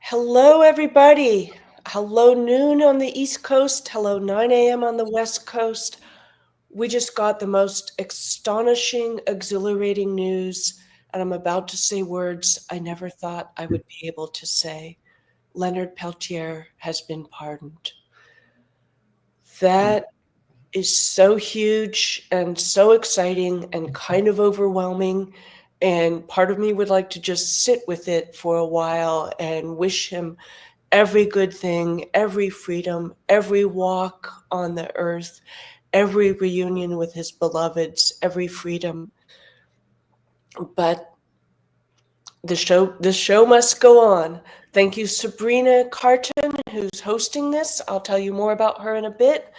Hello, everybody. Hello, noon on the East Coast. Hello, 9 a.m. on the West Coast. We just got the most astonishing, exhilarating news, and I'm about to say words I never thought I would be able to say. Leonard Peltier has been pardoned. That is so huge and so exciting and kind of overwhelming. And part of me would like to just sit with it for a while and wish him every good thing, every freedom, every walk on the earth, every reunion with his beloveds, every freedom. But the show must go on. Thank you, Sabrina Cartan, who's hosting this. I'll tell you more about her in a bit.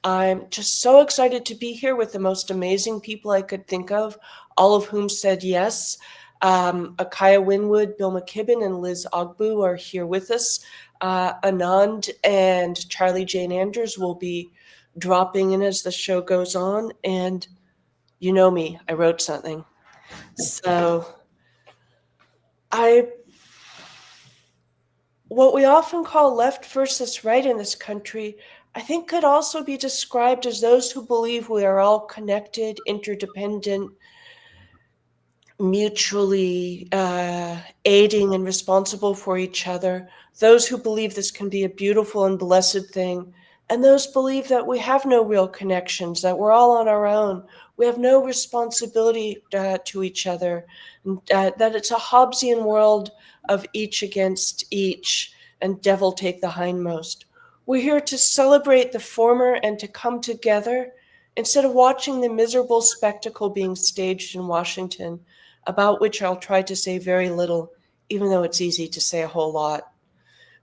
I'm just so excited to be here with the most amazing people I could think of, all of whom said yes. Akaya Windwood, Bill McKibben, and Liz Ogbu are here with us. Anand and Charlie Jane Andrews will be dropping in as the show goes on. And you know me, I wrote something. So what we often call left versus right in this country, I think could also be described as those who believe we are all connected, interdependent, mutually aiding and responsible for each other, those who believe this can be a beautiful and blessed thing, and those believe that we have no real connections, that we're all on our own, we have no responsibility to each other, that it's a Hobbesian world of each against each, and devil take the hindmost. We're here to celebrate the former and to come together instead of watching the miserable spectacle being staged in Washington, about which I'll try to say very little, even though it's easy to say a whole lot.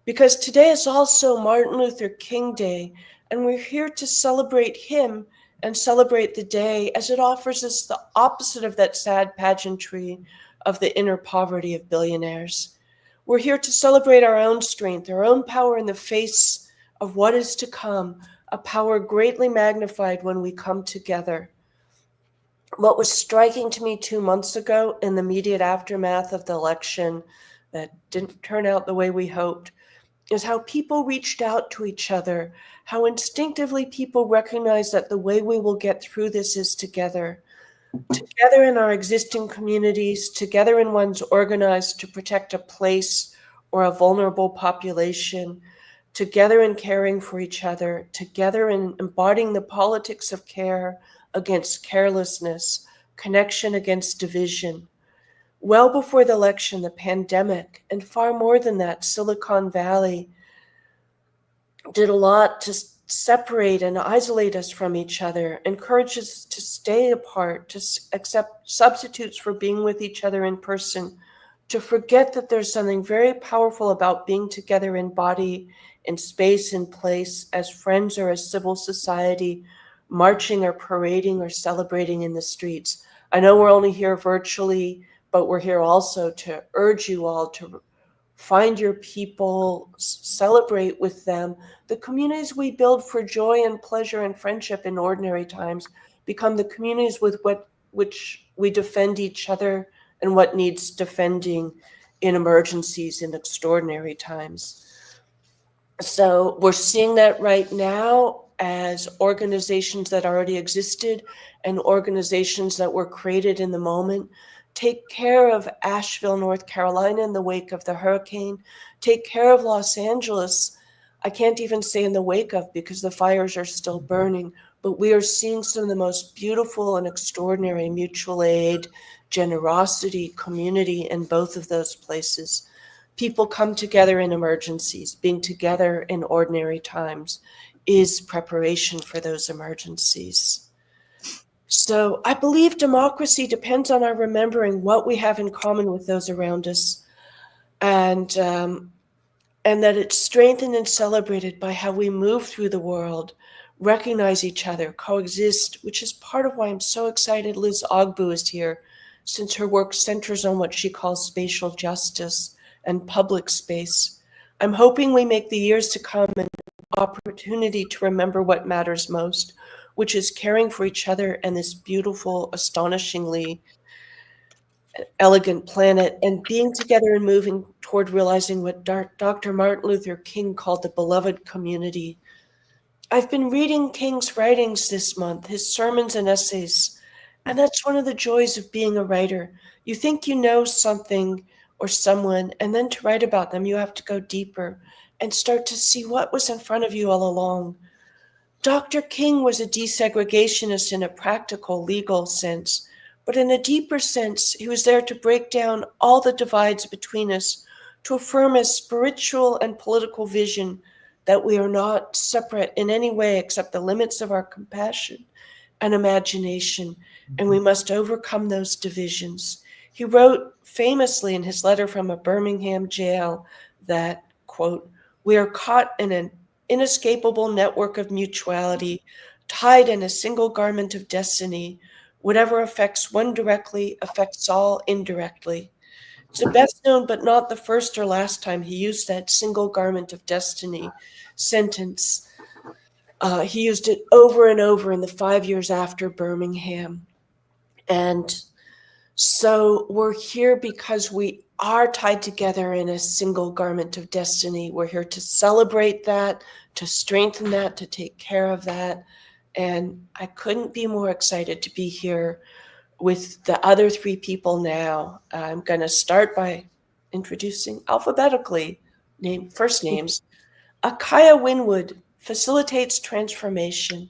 Because today is also Martin Luther King Day, and we're here to celebrate him and celebrate the day as it offers us the opposite of that sad pageantry of the inner poverty of billionaires. We're here to celebrate our own strength, our own power in the face of what is to come, a power greatly magnified when we come together. What was striking to me 2 months ago in the immediate aftermath of the election that didn't turn out the way we hoped is how people reached out to each other, how instinctively people recognize that the way we will get through this is together. Together in our existing communities, together in ones organized to protect a place or a vulnerable population, together in caring for each other, together in embodying the politics of care against carelessness, connection against division. Well before the election, the pandemic, and far more than that, Silicon Valley did a lot to separate and isolate us from each other, encourage us to stay apart, to accept substitutes for being with each other in person, to forget that there's something very powerful about being together in body, in space, in place, as friends or as civil society, marching or parading or celebrating in the streets. I know we're only here virtually, but we're here also to urge you all to find your people, celebrate with them. The communities we build for joy and pleasure and friendship in ordinary times become the communities with which we defend each other and what needs defending in emergencies in extraordinary times. So we're seeing that right now as organizations that already existed and organizations that were created in the moment take care of Asheville, North Carolina in the wake of the hurricane, take care of Los Angeles. I can't even say in the wake of because the fires are still burning, but we are seeing some of the most beautiful and extraordinary mutual aid, generosity, community in both of those places. People come together in emergencies. Being together in ordinary times is preparation for those emergencies. So I believe democracy depends on our remembering what we have in common with those around us, and that it's strengthened and celebrated by how we move through the world, recognize each other, coexist, which is part of why I'm so excited Liz Ogbu is here, since her work centers on what she calls spatial justice and public space. I'm hoping we make the years to come an opportunity to remember what matters most, which is caring for each other and this beautiful, astonishingly elegant planet, and being together and moving toward realizing what Dr. Martin Luther King called the beloved community. I've been reading King's writings this month, his sermons and essays, and that's one of the joys of being a writer. You think you know something or someone, and then to write about them, you have to go deeper and start to see what was in front of you all along. Dr. King was a desegregationist in a practical, legal sense, but in a deeper sense, he was there to break down all the divides between us, to affirm a spiritual and political vision that we are not separate in any way except the limits of our compassion and imagination, and we must overcome those divisions. He wrote famously in his letter from a Birmingham jail that, quote, "We are caught in an inescapable network of mutuality, tied in a single garment of destiny. Whatever affects one directly affects all indirectly." It's the best known, but not the first or last time he used that single garment of destiny sentence. He used it over and over in the 5 years after Birmingham. And so we're here because we are tied together in a single garment of destiny. We're here to celebrate that, to strengthen that, to take care of that. And I couldn't be more excited to be here with the other three people now. I'm going to start by introducing alphabetically first names. Akaya Windwood facilitates transformation.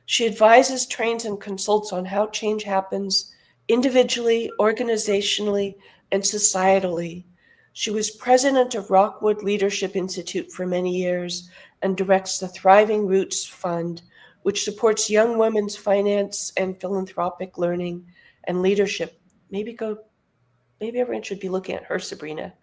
She advises, trains, and consults on how change happens individually, organizationally, and societally. She was president of Rockwood Leadership Institute for many years and directs the Thriving Roots Fund, which supports young women's finance and philanthropic learning and leadership. Maybe everyone should be looking at her, Sabrina.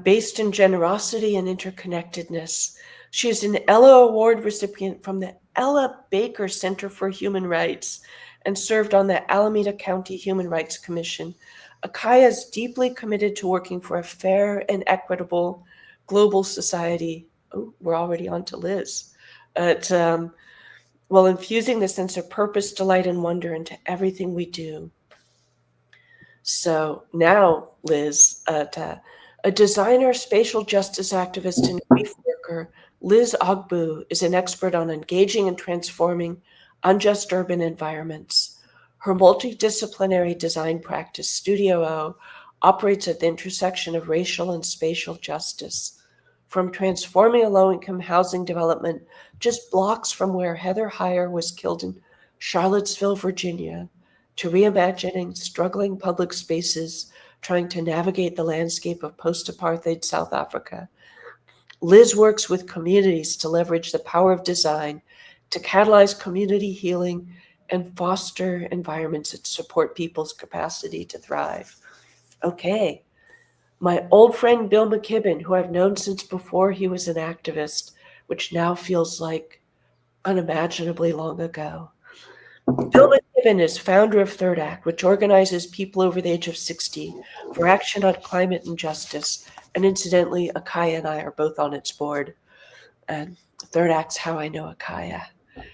Based in generosity and interconnectedness. She is an Ella Award recipient from the Ella Baker Center for Human Rights and served on the Alameda County Human Rights Commission. Akaya is deeply committed to working for a fair and equitable global society. Oh, we're already on to Liz. While infusing the sense of purpose, delight, and wonder into everything we do. So now, Liz, a designer, spatial justice activist, and grief worker, Liz Ogbu is an expert on engaging and transforming unjust urban environments. Her multidisciplinary design practice, Studio O, operates at the intersection of racial and spatial justice. From transforming a low-income housing development just blocks from where Heather Heyer was killed in Charlottesville, Virginia, to reimagining struggling public spaces, trying to navigate the landscape of post-apartheid South Africa. Liz works with communities to leverage the power of design to catalyze community healing and foster environments that support people's capacity to thrive. Okay, my old friend Bill McKibben, who I've known since before he was an activist, which now feels like unimaginably long ago. Bill McKibben is founder of Third Act, which organizes people over the age of 60 for action on climate and justice. And incidentally, Akaya and I are both on its board. And Third Act's how I know Akaya.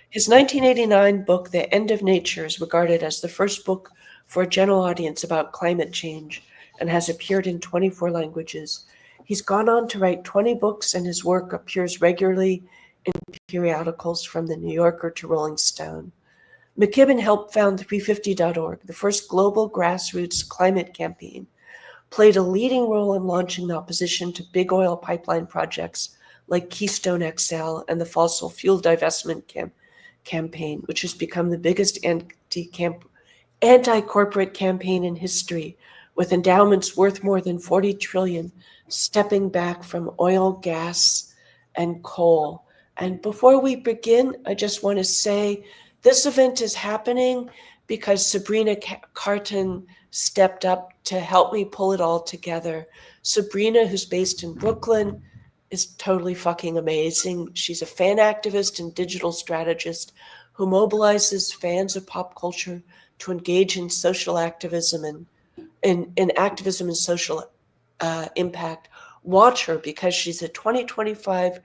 His 1989 book, The End of Nature, is regarded as the first book for a general audience about climate change and has appeared in 24 languages. He's gone on to write 20 books, and his work appears regularly in periodicals from The New Yorker to Rolling Stone. McKibben helped found 350.org, the first global grassroots climate campaign, played a leading role in launching the opposition to big oil pipeline projects like Keystone XL and the fossil fuel divestment campaign, which has become the biggest anti-corporate campaign in history, with endowments worth more than $40 trillion, stepping back from oil, gas, and coal. And before we begin, I just want to say this event is happening because Sabrina Cartan stepped up to help me pull it all together. Sabrina, who's based in Brooklyn, is totally fucking amazing. She's a fan activist and digital strategist who mobilizes fans of pop culture to engage in social activism and in activism and social impact. Watch her because she's a 2025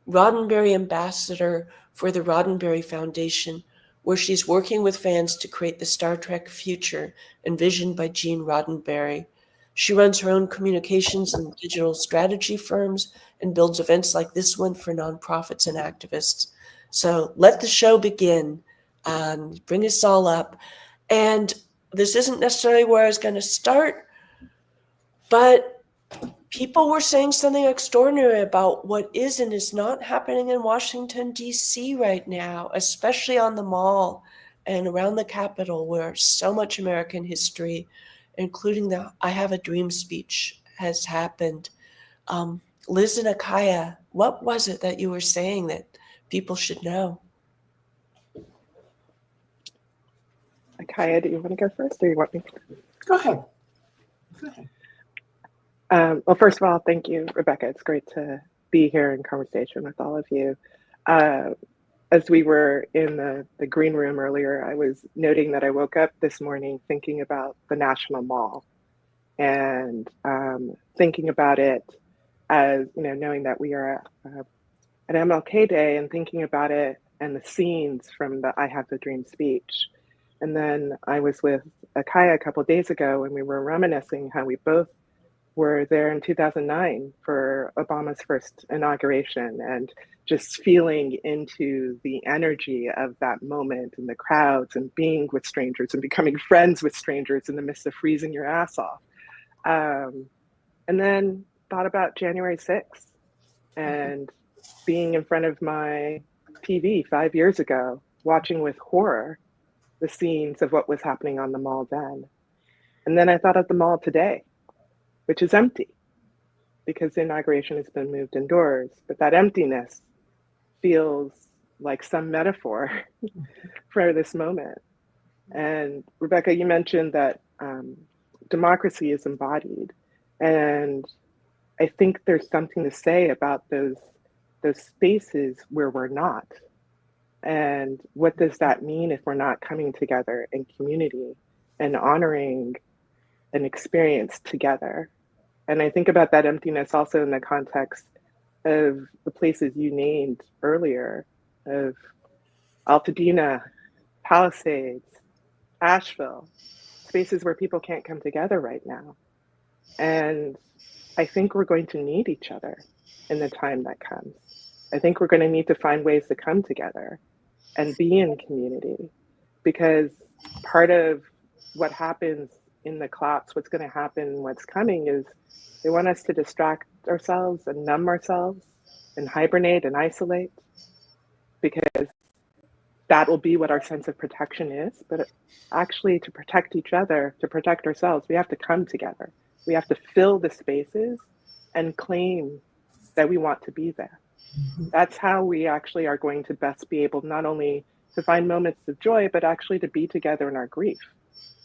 Roddenberry ambassador for the Roddenberry Foundation, where she's working with fans to create the Star Trek future envisioned by Gene Roddenberry. She runs her own communications and digital strategy firms and builds events like this one for nonprofits and activists. So let the show begin. Bring us all up. And this isn't necessarily where I was going to start, but people were saying something extraordinary about what is and is not happening in Washington, D.C. right now, especially on the Mall and around the Capitol, where so much American history, including the I Have a Dream speech, has happened. Liz and Akaya, what was it that you were saying that people should know? Akaya, do you want to go first, or you want me to? Go ahead. Go ahead. Well, first of all, thank you, Rebecca. It's great to be here in conversation with all of you. As we were in the green room earlier, I was noting that I woke up this morning thinking about the National Mall and thinking about it as, knowing that we are at MLK Day and thinking about it and the scenes from the I Have the Dream speech. And then I was with Akaya a couple of days ago and we were reminiscing how we both were there in 2009 for Obama's first inauguration and just feeling into the energy of that moment and the crowds and being with strangers and becoming friends with strangers in the midst of freezing your ass off. And then thought about January 6th and being in front of my TV 5 years ago, watching with horror the scenes of what was happening on the mall then. And then I thought of the mall today, which is empty because the inauguration has been moved indoors. But that emptiness feels like some metaphor for this moment. And Rebecca, you mentioned that democracy is embodied. And I think there's something to say about those spaces where we're not. And what does that mean if we're not coming together in community and honoring an experience together? And I think about that emptiness also in the context of the places you named earlier, of Altadena, Palisades, Asheville, spaces where people can't come together right now. And I think we're going to need each other in the time that comes. I think we're going to need to find ways to come together and be in community, because part of what happens in the collapse, what's going to happen, what's coming is they want us to distract ourselves and numb ourselves and hibernate and isolate, because that will be what our sense of protection is. But actually, to protect each other, to protect ourselves, we have to come together. We have to fill the spaces and claim that we want to be there. That's how we actually are going to best be able not only to find moments of joy, but actually to be together in our grief.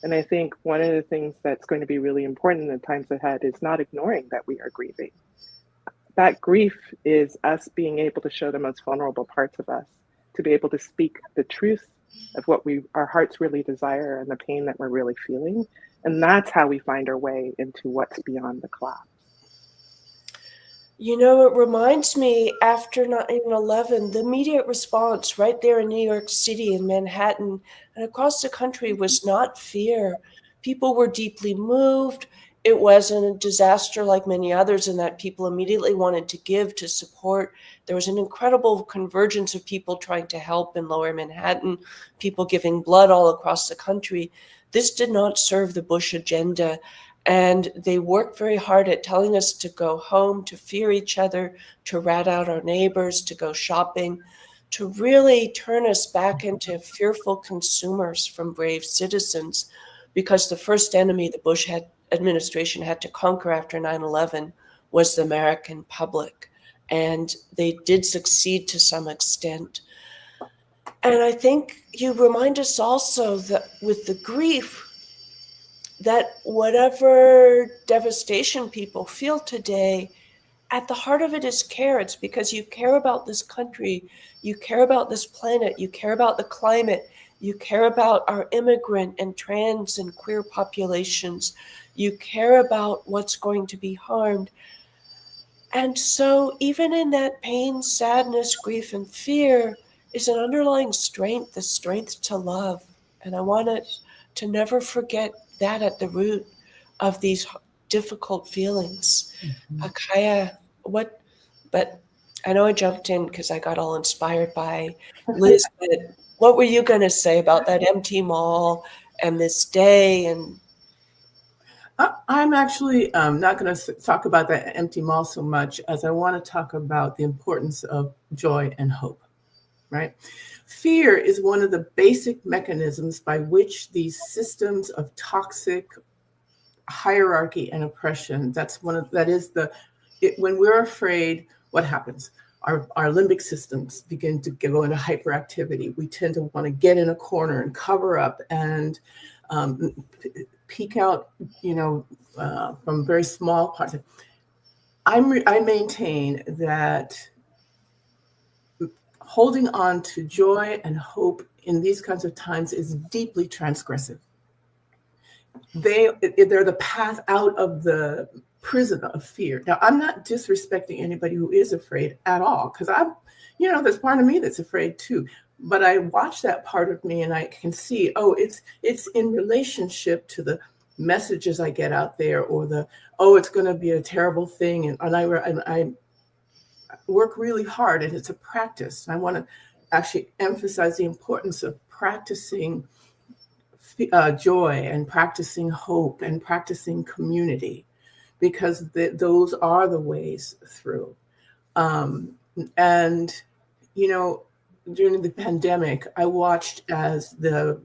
And I think one of the things that's going to be really important in the times ahead is not ignoring that we are grieving. That grief is us being able to show the most vulnerable parts of us, to be able to speak the truth of what our hearts really desire and the pain that we're really feeling. And that's how we find our way into what's beyond the collapse. You know, it reminds me after 9/11, the immediate response right there in New York City and Manhattan and across the country was not fear. People were deeply moved. It wasn't a disaster like many others in that people immediately wanted to give, to support. There was an incredible convergence of people trying to help in Lower Manhattan, people giving blood all across the country. This did not serve the Bush agenda. And they worked very hard at telling us to go home, to fear each other, to rat out our neighbors, to go shopping, to really turn us back into fearful consumers from brave citizens, because the first enemy the Bush administration had to conquer after 9/11 was the American public. And they did succeed to some extent. And I think you remind us also that with the grief, that whatever devastation people feel today, at the heart of it is care. It's because you care about this country, you care about this planet, you care about the climate, you care about our immigrant and trans and queer populations, you care about what's going to be harmed. And so even in that pain, sadness, grief, and fear is an underlying strength, the strength to love. And I want to never forget that at the root of these difficult feelings. Mhm. Akaya, but I know I jumped in because I got all inspired by Liz, but what were you going to say about that empty mall and this day? And I'm actually not going to talk about that empty mall so much as I want to talk about the importance of joy and hope, right? Fear is one of the basic mechanisms by which these systems of toxic hierarchy and oppression, when we're afraid, what happens? Our limbic systems begin to go into hyperactivity. We tend to want to get in a corner and cover up and peek out, from very small parts. I maintain that holding on to joy and hope in these kinds of times is deeply transgressive. They're the path out of the prison of fear. Now, I'm not disrespecting anybody who is afraid at all, because there's part of me that's afraid too. But I watch that part of me and I can see, it's in relationship to the messages I get out there, or it's going to be a terrible thing. And I work really hard, and it's a practice. I want to actually emphasize the importance of practicing joy and practicing hope and practicing community, because those are the ways through. And during the pandemic, I watched as the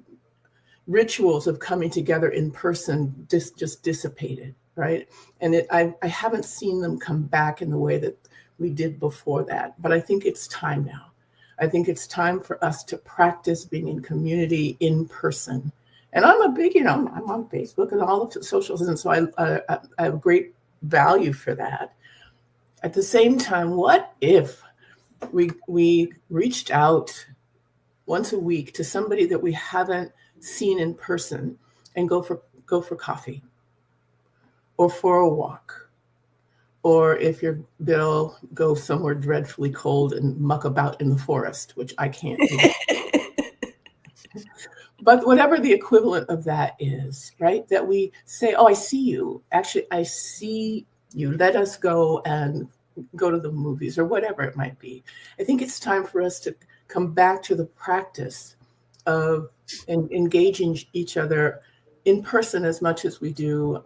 rituals of coming together in person just dissipated, right? And I haven't seen them come back in the way that we did before that. But I think it's time now. I think it's time for us to practice being in community in person. And I'm a big, I'm on Facebook and all of the socials, and so I have great value for that. At the same time, what if we reached out once a week to somebody that we haven't seen in person and go for coffee or for a walk, or if you're Bill, go somewhere dreadfully cold and muck about in the forest, which I can't do. But whatever the equivalent of that is, right? That we say, I see you. Actually, I see you. Let us go and go to the movies or whatever it might be. I think it's time for us to come back to the practice of engaging each other in person as much as we do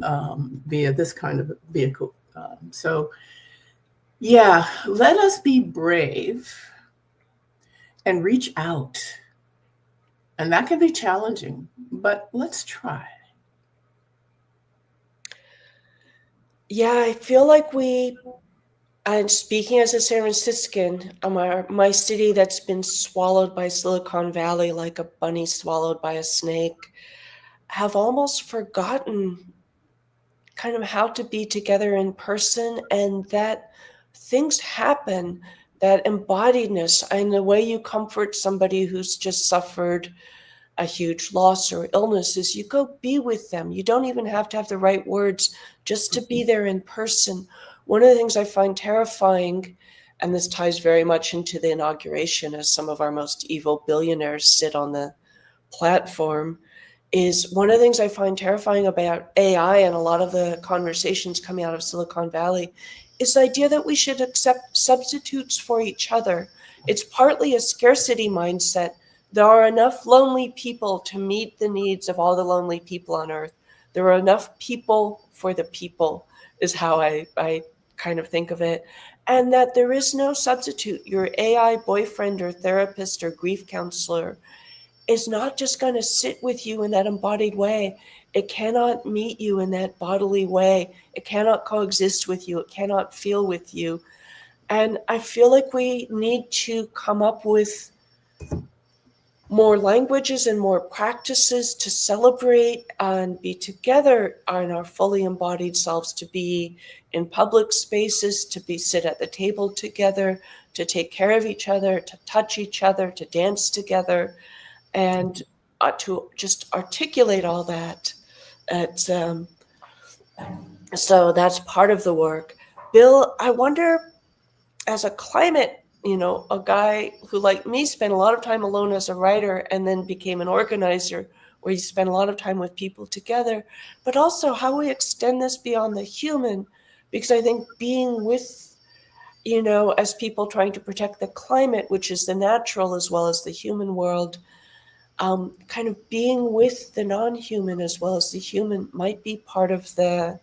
via this kind of vehicle. Let us be brave and reach out. And that can be challenging, but let's try. Yeah, I feel like and speaking as a San Franciscan, my city that's been swallowed by Silicon Valley like a bunny swallowed by a snake, have almost forgotten kind of how to be together in person, and that things happen, that embodiedness and the way you comfort somebody who's just suffered a huge loss or illness is you go be with them. You don't even have to have the right words, just to be there in person. One of the things I find terrifying, and this ties very much into the inauguration as some of our most evil billionaires sit on the platform, is one of the things I find terrifying about AI and a lot of the conversations coming out of Silicon Valley is the idea that we should accept substitutes for each other. It's partly a scarcity mindset. There are enough lonely people to meet the needs of all the lonely people on earth. There are enough people for the people, is how I kind of think of it. And that there is no substitute. Your AI boyfriend or therapist or grief counselor is not just going to sit with you in that embodied way. It cannot meet you in that bodily way. It cannot coexist with you. It cannot feel with you. And I feel like we need to come up with more languages and more practices to celebrate and be together in our fully embodied selves, to be in public spaces, to sit at the table together, to take care of each other, to touch each other, to dance together, and to just articulate all that. So that's part of the work. Bill, I wonder, as a climate, a guy who, like me, spent a lot of time alone as a writer and then became an organizer where you spend a lot of time with people together, but also how we extend this beyond the human. Because I think being with, as people trying to protect the climate, which is the natural as well as the human world, kind of being with the non-human as well as the human might be part of the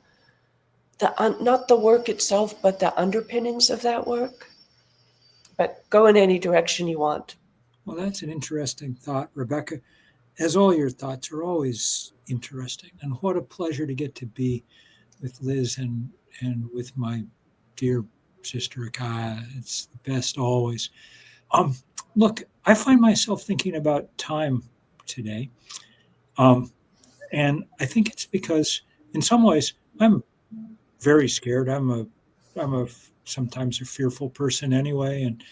not the work itself, but the underpinnings of that work. But go in any direction you want. Well, that's an interesting thought, Rebecca. As all your thoughts are always interesting. And what a pleasure to get to be with Liz and with my dear sister Akaya. It's the best always. Look, I find myself thinking about time today. And I think it's because in some ways I'm very scared. I'm a sometimes a fearful person anyway. And,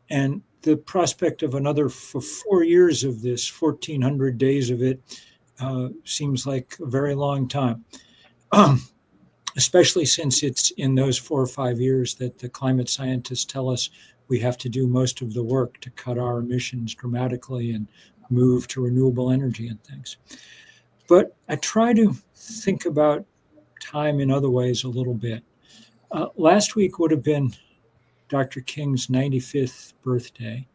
and the prospect of another 4 years of this, 1,400 days of it, seems like a very long time, especially since it's in those 4 or 5 years that the climate scientists tell us we have to do most of the work to cut our emissions dramatically and move to renewable energy and things. But I try to think about time in other ways a little bit. Last week would have been Dr. King's 95th birthday.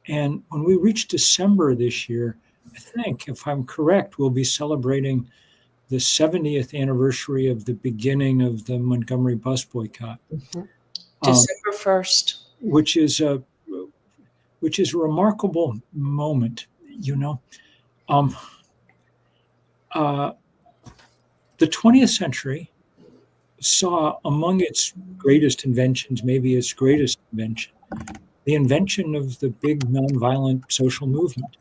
And when we reach December this year, I think, if I'm correct, we'll be celebrating the 70th anniversary of the beginning of the Montgomery bus boycott. Mm-hmm. December 1st. Which is a remarkable moment, The 20th century saw among its greatest inventions, maybe its greatest invention, the invention of the big nonviolent social movement.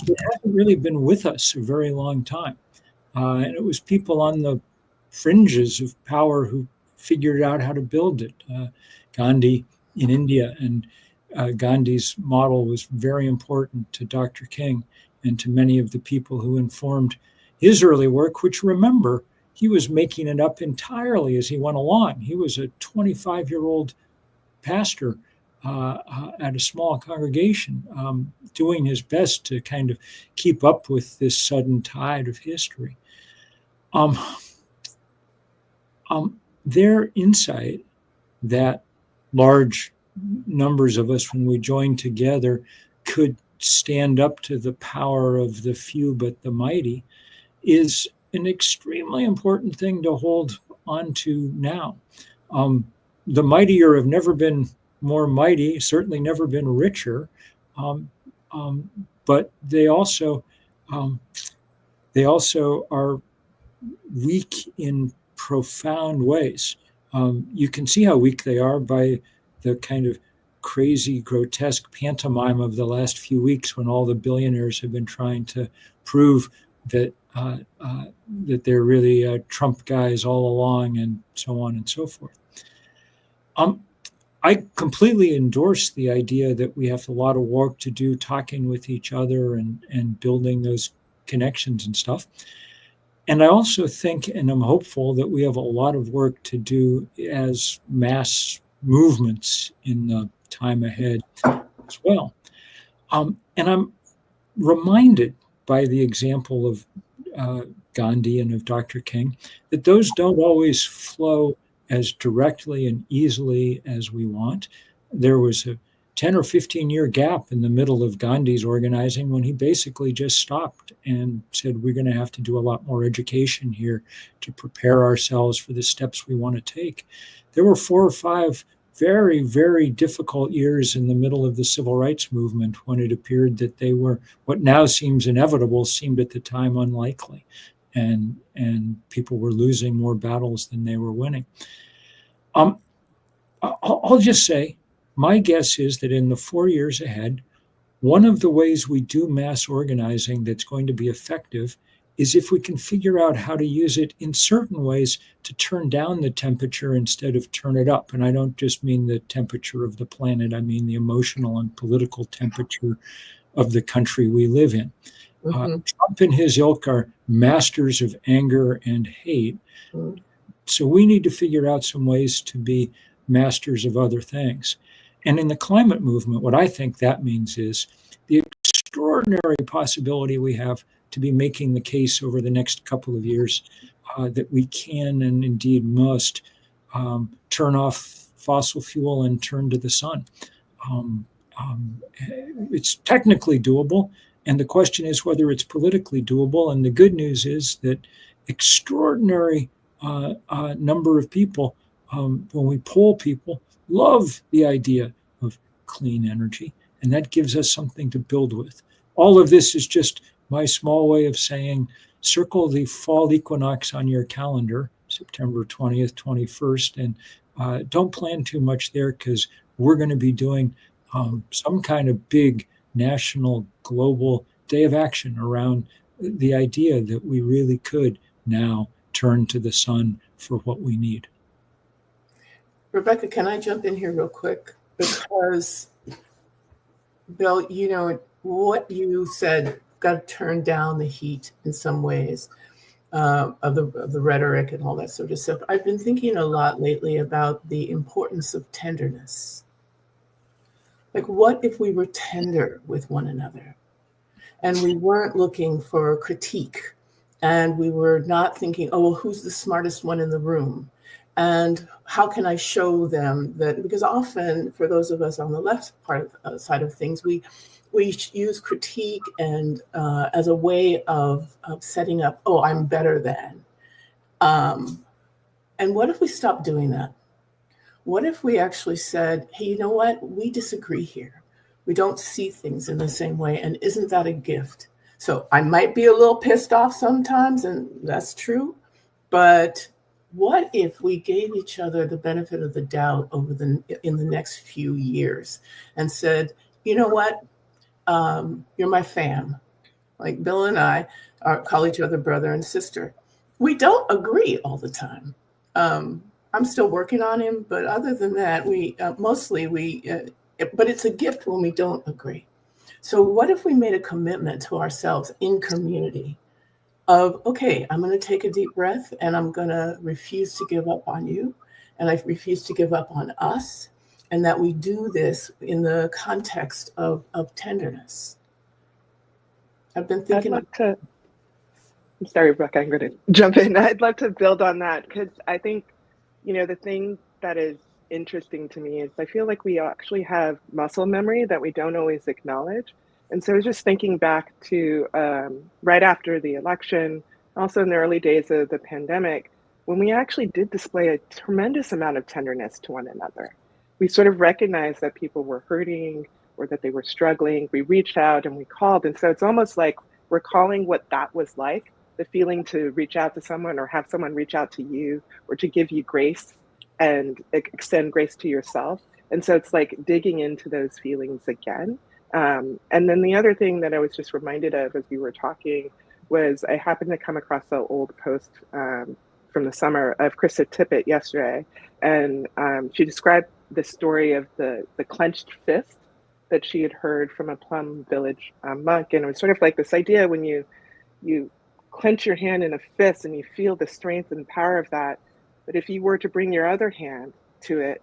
It hasn't really been with us a very long time. And it was people on the fringes of power who figured out how to build it. Gandhi in India, and Gandhi's model was very important to Dr. King and to many of the people who informed his early work, which, remember, he was making it up entirely as he went along. He was a 25-year-old pastor at a small congregation, doing his best to kind of keep up with this sudden tide of history. Their insight that large numbers of us, when we join together, could stand up to the power of the few but the mighty, is an extremely important thing to hold on to now. The mightier have never been more mighty, certainly never been richer, but they also are weak in profound ways. You can see how weak they are by the kind of crazy, grotesque pantomime of the last few weeks, when all the billionaires have been trying to prove that that they're really Trump guys all along, and so on and so forth. I completely endorse the idea that we have a lot of work to do talking with each other and building those connections and stuff. And I also think, and I'm hopeful, that we have a lot of work to do as mass movements in the time ahead as well. And I'm reminded by the example of Gandhi and of Dr. King that those don't always flow as directly and easily as we want. There was a 10 or 15-year gap in the middle of Gandhi's organizing when he basically just stopped and said, we're going to have to do a lot more education here to prepare ourselves for the steps we want to take. There were 4 or 5 very, very difficult years in the middle of the civil rights movement when it appeared that they were, what now seems inevitable, seemed at the time unlikely. And people were losing more battles than they were winning. I'll just say, my guess is that in the 4 years ahead, one of the ways we do mass organizing that's going to be effective is if we can figure out how to use it in certain ways to turn down the temperature instead of turn it up. And I don't just mean the temperature of the planet, I mean the emotional and political temperature of the country we live in. Mm-hmm. Trump and his ilk are masters of anger and hate. Mm-hmm. So we need to figure out some ways to be masters of other things. And in the climate movement, what I think that means is the extraordinary possibility we have to be making the case over the next couple of years that we can and indeed must turn off fossil fuel and turn to the sun. It's technically doable, and the question is whether it's politically doable. And the good news is that extraordinary number of people, when we poll people, love the idea of clean energy, and that gives us something to build with. All of this is just my small way of saying, circle the fall equinox on your calendar, September 20th, 21st, and don't plan too much there, because we're going to be doing some kind of big national, global day of action around the idea that we really could now turn to the sun for what we need. Rebecca, can I jump in here real quick? Because, Bill, you know, what you said, got to turn down the heat in some ways of the rhetoric and all that sort of stuff. I've been thinking a lot lately about the importance of tenderness. Like, what if we were tender with one another and we weren't looking for critique, and we were not thinking, oh, well, who's the smartest one in the room? And how can I show them that? Because often, for those of us on the left side of things, we use critique and as a way of setting up, oh, I'm better than. And what if we stopped doing that? What if we actually said, hey, you know what? We disagree here. We don't see things in the same way. And isn't that a gift? So I might be a little pissed off sometimes, and that's true. But what if we gave each other the benefit of the doubt in the next few years and said, you know what? You're my fam. Like Bill and I call each other brother and sister. We don't agree all the time. I'm still working on him, but other than that, but it's a gift when we don't agree. So what if we made a commitment to ourselves in community of, okay, I'm going to take a deep breath and I'm going to refuse to give up on you, and I refuse to give up on us, and that we do this in the context of tenderness. I've been thinking. I'm sorry, Rebecca, I'm going to jump in. I'd love to build on that, because I think, you know, the thing that is interesting to me is I feel like we actually have muscle memory that we don't always acknowledge. And so I was just thinking back to right after the election, also in the early days of the pandemic, when we actually did display a tremendous amount of tenderness to one another. We sort of recognized that people were hurting or that they were struggling. We reached out and we called. And so it's almost like we're calling what that was like, the feeling to reach out to someone or have someone reach out to you, or to give you grace and extend grace to yourself. And so it's like digging into those feelings again. And then the other thing that I was just reminded of as we were talking was I happened to come across an old post from the summer of Krista Tippett yesterday. And she described the story of the clenched fist that she had heard from a Plum Village monk. And it was sort of like this idea when you clench your hand in a fist and you feel the strength and power of that. But if you were to bring your other hand to it,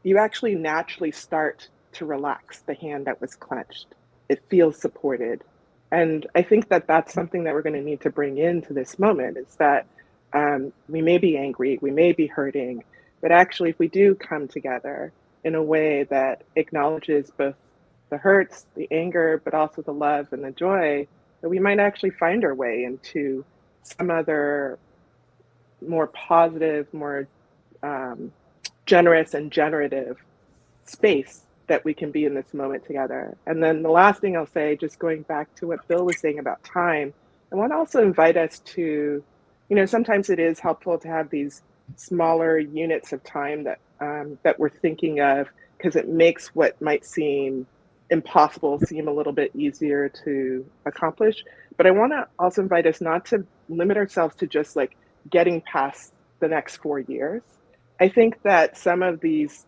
you actually naturally start to relax the hand that was clenched. It feels supported. And I think that that's something that we're going to need to bring into this moment, is that we may be angry, we may be hurting, but actually if we do come together in a way that acknowledges both the hurts, the anger, but also the love and the joy, that we might actually find our way into some other more positive, more generous and generative space that we can be in this moment together. And then the last thing I'll say, just going back to what Bill was saying about time, I want to also invite us to, you know, sometimes it is helpful to have these smaller units of time that we're thinking of, because it makes what might seem impossible seem a little bit easier to accomplish. But I want to also invite us not to limit ourselves to just like getting past the next 4 years. I think that some of these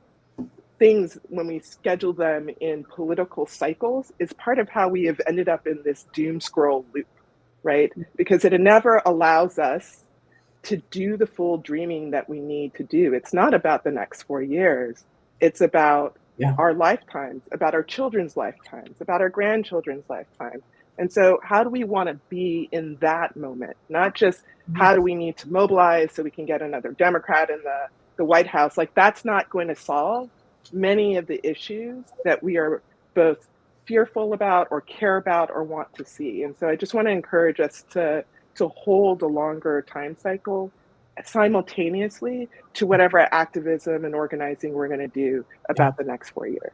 things, when we schedule them in political cycles, is part of how we have ended up in this doom scroll loop, right? Because it never allows us to do the full dreaming that we need to do. It's not about the next 4 years. It's about our lifetimes, about our children's lifetimes, about our grandchildren's lifetimes. And so, how do we want to be in that moment? Not just how do we need to mobilize so we can get another Democrat in the White House? Like, that's not going to solve many of the issues that we are both fearful about or care about or want to see. And so, I just want to encourage us to hold a longer time cycle simultaneously to whatever activism and organizing we're going to do about the next 4 years.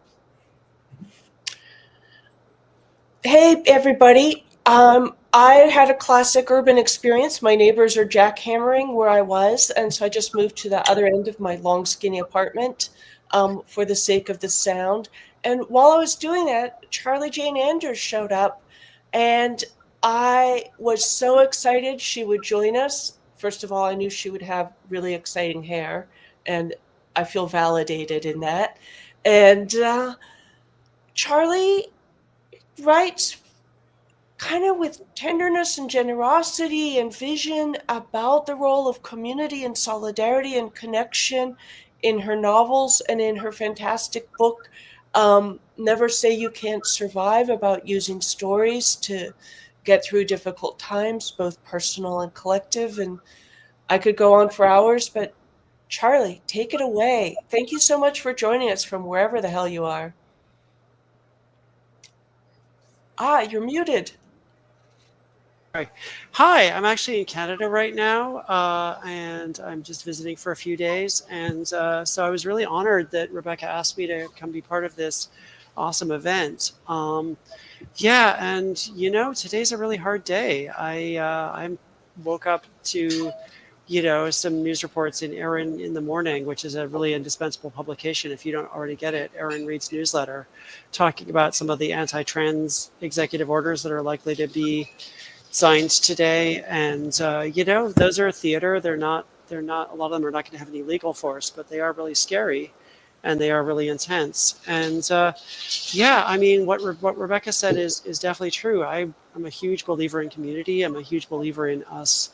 Hey, everybody. I had a classic urban experience. My neighbors are jackhammering where I was, and so I just moved to the other end of my long, skinny apartment for the sake of the sound. And while I was doing that, Charlie Jane Anders showed up, and I was so excited she would join us. First of all, I knew she would have really exciting hair, and I feel validated in that. And Charlie writes kind of with tenderness and generosity and vision about the role of community and solidarity and connection in her novels and in her fantastic book, Never Say You Can't Survive, about using stories to get through difficult times, both personal and collective. And I could go on for hours, but Charlie, take it away. Thank you so much for joining us from wherever the hell you are. You're muted. Hi, I'm actually in Canada right now, and I'm just visiting for a few days. And so I was really honored that Rebecca asked me to come be part of this awesome event. Yeah, and you know, today's a really hard day. I woke up to, you know, some news reports in Erin in the Morning, which is a really indispensable publication. If you don't already get it, Erin Reed's newsletter, talking about some of the anti-trans executive orders that are likely to be signed today. And you know, those are theater. They're not a lot of them are not going to have any legal force, but they are really scary and they are really intense. And yeah, I mean, what Rebecca said is definitely true. I'm a huge believer in community. I'm a huge believer in us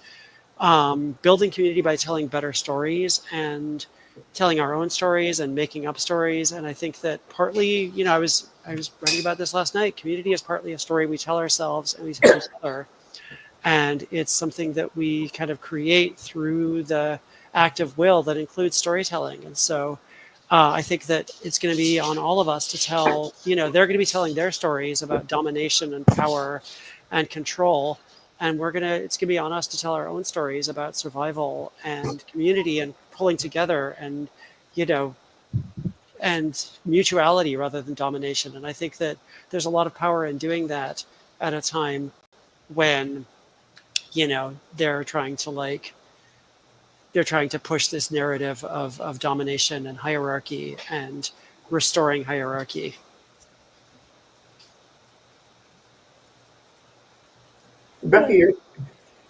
building community by telling better stories and telling our own stories and making up stories. And I think that partly, you know, I was writing about this last night. Community is partly a story we tell ourselves and we tell each other. And it's something that we kind of create through the act of will that includes storytelling. And so I think that it's going to be on all of us to tell, you know, they're going to be telling their stories about domination and power and control. And it's going to be on us to tell our own stories about survival and community and pulling together and, you know, and mutuality rather than domination. And I think that there's a lot of power in doing that at a time when, you know, they're trying to push this narrative of domination and hierarchy and restoring hierarchy. Rebecca,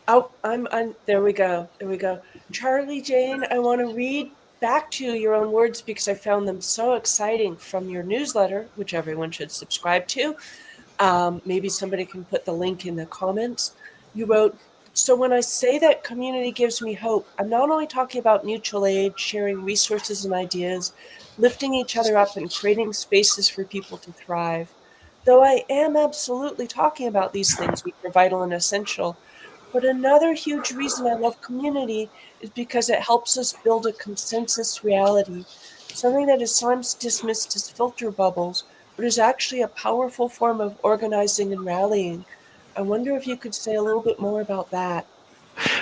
Oh, I'm there we go. There we go. Charlie Jane, I want to read back to you your own words because I found them so exciting from your newsletter, which everyone should subscribe to. Maybe somebody can put the link in the comments. You wrote, so when I say that community gives me hope, I'm not only talking about mutual aid, sharing resources and ideas, lifting each other up and creating spaces for people to thrive. Though I am absolutely talking about these things which are vital and essential. But another huge reason I love community is because it helps us build a consensus reality, something that is sometimes dismissed as filter bubbles, but is actually a powerful form of organizing and rallying. I wonder if you could say a little bit more about that.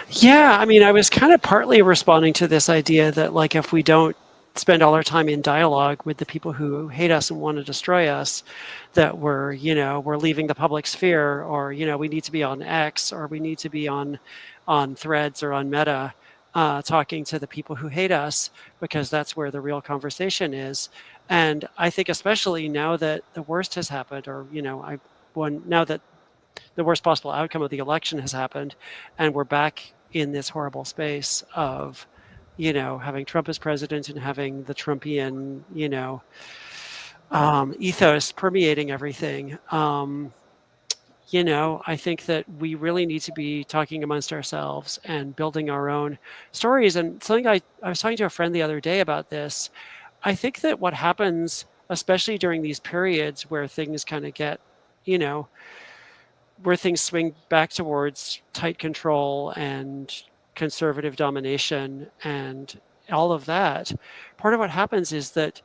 Yeah, I mean, I was kind of partly responding to this idea that, like, if we don't spend all our time in dialogue with the people who hate us and want to destroy us, that we're leaving the public sphere, or, you know, we need to be on X, or we need to be on Threads or on Meta, talking to the people who hate us, because that's where the real conversation is. And I think especially now that the worst has happened, or, you know, now that the worst possible outcome of the election has happened, and we're back in this horrible space of, you know, having Trump as president and having the Trumpian, you know, ethos permeating everything. You know, I think that we really need to be talking amongst ourselves and building our own stories. And something I was talking to a friend the other day about this. I think that what happens especially during these periods where things kind of get, you know, where things swing back towards tight control and conservative domination and all of that. Part of what happens is that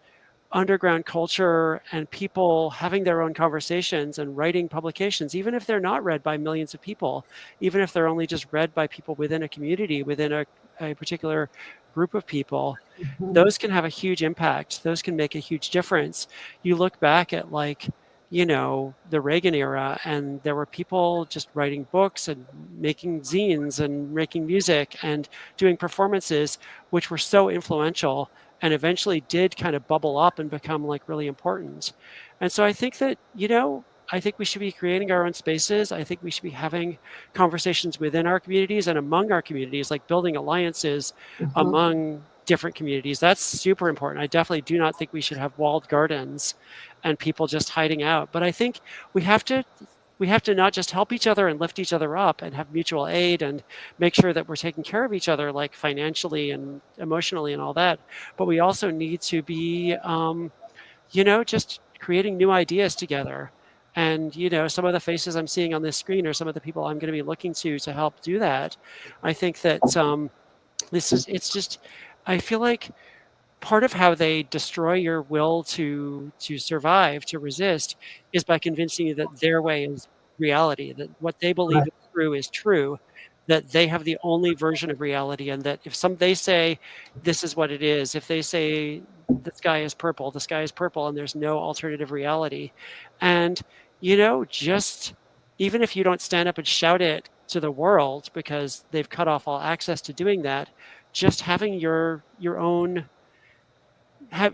underground culture and people having their own conversations and writing publications, even if they're not read by millions of people, even if they're only just read by people within a community, within a particular group of people, those can have a huge impact. Those can make a huge difference. You look back at, like, you know, the Reagan era, and there were people just writing books and making zines and making music and doing performances, which were so influential and eventually did kind of bubble up and become like really important. And so I think that, you know, I think we should be creating our own spaces. I think we should be having conversations within our communities and among our communities, like building alliances among different communities. That's super important. I definitely do not think we should have walled gardens and people just hiding out. But I think we have to not just help each other and lift each other up and have mutual aid and make sure that we're taking care of each other, like financially and emotionally and all that. But we also need to be, you know, just creating new ideas together. And, you know, some of the faces I'm seeing on this screen are some of the people I'm going to be looking to help do that. I think that it's just, I feel like part of how they destroy your will to survive, to resist, is by convincing you that their way is reality, that what they believe is true, that they have the only version of reality, and that if they say this is what it is, if they say the sky is purple, the sky is purple, and there's no alternative reality. And, you know, just even if you don't stand up and shout it to the world because they've cut off all access to doing that, just having your own,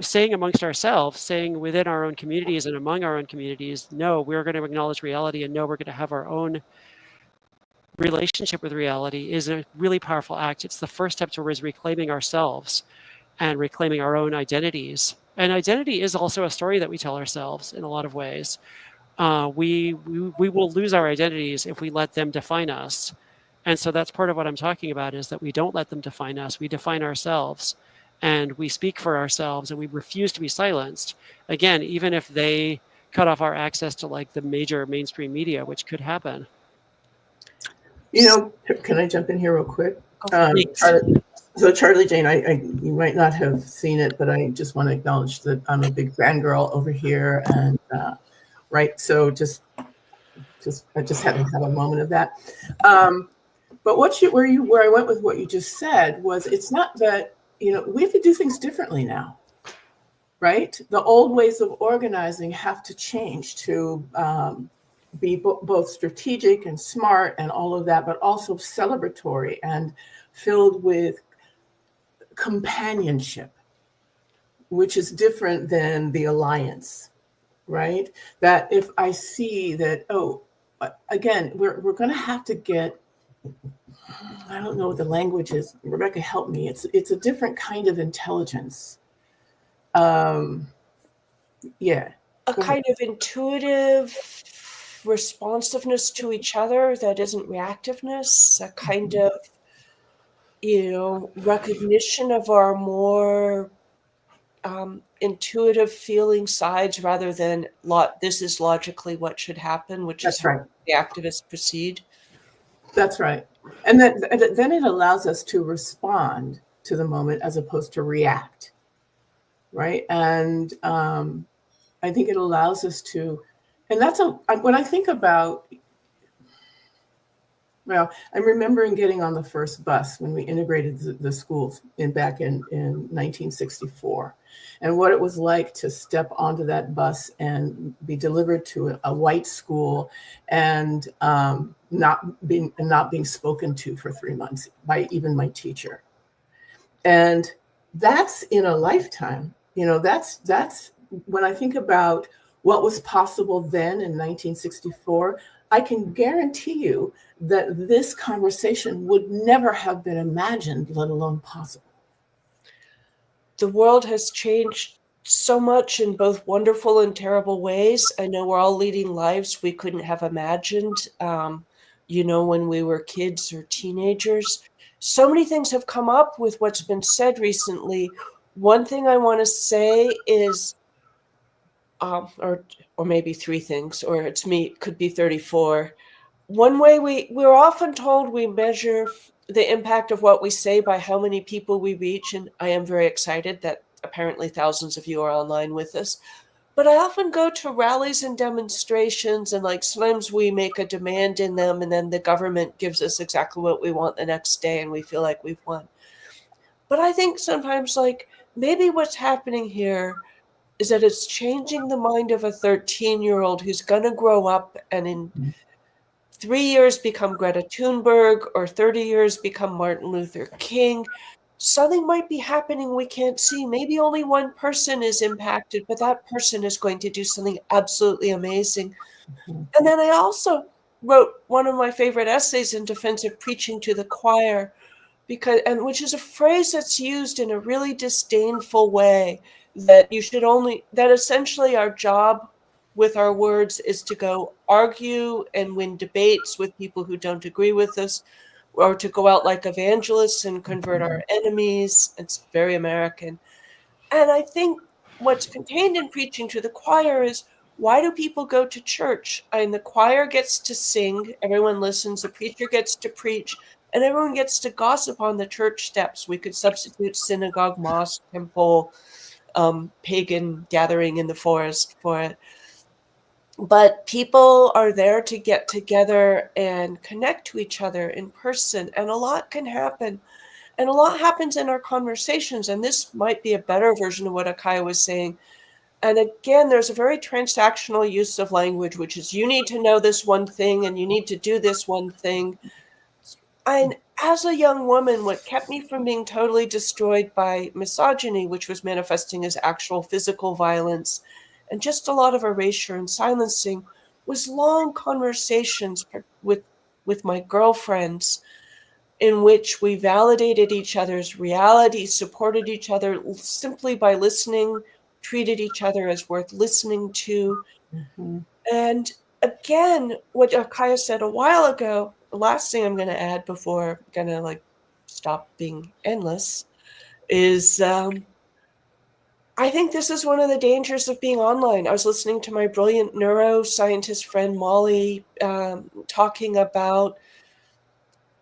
saying amongst ourselves, saying within our own communities and among our own communities, no, we're going to acknowledge reality, and no, we're going to have our own relationship with reality, is a really powerful act. It's the first step towards reclaiming ourselves and reclaiming our own identities. And identity is also a story that we tell ourselves in a lot of ways. We will lose our identities if we let them define us. And so that's part of what I'm talking about, is that we don't let them define us. We define ourselves, and we speak for ourselves, and we refuse to be silenced. Again, even if they cut off our access to like the major mainstream media, which could happen. You know, can I jump in here real quick? Charlie Jane, you might not have seen it, but I just want to acknowledge that I'm a big fangirl over here, and right. So I just had to have a moment of that. But where I went with what you just said was, it's not that, you know, we have to do things differently now, right? The old ways of organizing have to change to be both strategic and smart and all of that, but also celebratory and filled with companionship, which is different than the alliance, right? That if I see that, again, we're going to have to get, I don't know what the language is. Rebecca, help me. It's a different kind of intelligence. Yeah. A kind of intuitive responsiveness to each other that isn't reactiveness, a kind of, you know, recognition of our more intuitive feeling sides, rather than this is logically what should happen, which is how the activists proceed. That's right. And then it allows us to respond to the moment as opposed to react, right? And I think it allows us to, and when I think about, well, I'm remembering getting on the first bus when we integrated the schools back in 1964, and what it was like to step onto that bus and be delivered to a white school, and not being spoken to for 3 months by even my teacher. And that's in a lifetime. You know, that's when I think about what was possible then in 1964, I can guarantee you that this conversation would never have been imagined, let alone possible. The world has changed so much in both wonderful and terrible ways. I know we're all leading lives we couldn't have imagined, you know, when we were kids or teenagers. So many things have come up with what's been said recently. One thing I want to say is or maybe three things, or it's me, it could be 34. One way we're often told we measure the impact of what we say by how many people we reach, and I am very excited that apparently thousands of you are online with us. But I often go to rallies and demonstrations, and like sometimes we make a demand in them, and then the government gives us exactly what we want the next day, and we feel like we've won. But I think sometimes, like, maybe what's happening here is that it's changing the mind of a 13-year-old who's going to grow up and in 3 years become Greta Thunberg, or 30 years become Martin Luther King. Something might be happening we can't see. Maybe only one person is impacted, but that person is going to do something absolutely amazing. And then I also wrote one of my favorite essays in defense of preaching to the choir, which is a phrase that's used in a really disdainful way, that essentially our job with our words is to go argue and win debates with people who don't agree with us, or to go out like evangelists and convert our enemies. It's very American. And I think what's contained in preaching to the choir is, why do people go to church? The choir gets to sing, everyone listens, the preacher gets to preach, and everyone gets to gossip on the church steps. We could substitute synagogue, mosque, temple, pagan gathering in the forest for it. But people are there to get together and connect to each other in person, and a lot can happen. And a lot happens in our conversations, and this might be a better version of what Akaya was saying. And again, there's a very transactional use of language, which is, you need to know this one thing and you need to do this one thing. And as a young woman, what kept me from being totally destroyed by misogyny, which was manifesting as actual physical violence and just a lot of erasure and silencing, was long conversations with my girlfriends, in which we validated each other's reality, supported each other simply by listening, treated each other as worth listening to. And again, what Akaya said a while ago, the last thing I'm going to add before I'm going to like stop being endless, is I think this is one of the dangers of being online. I was listening to my brilliant neuroscientist friend Molly talking about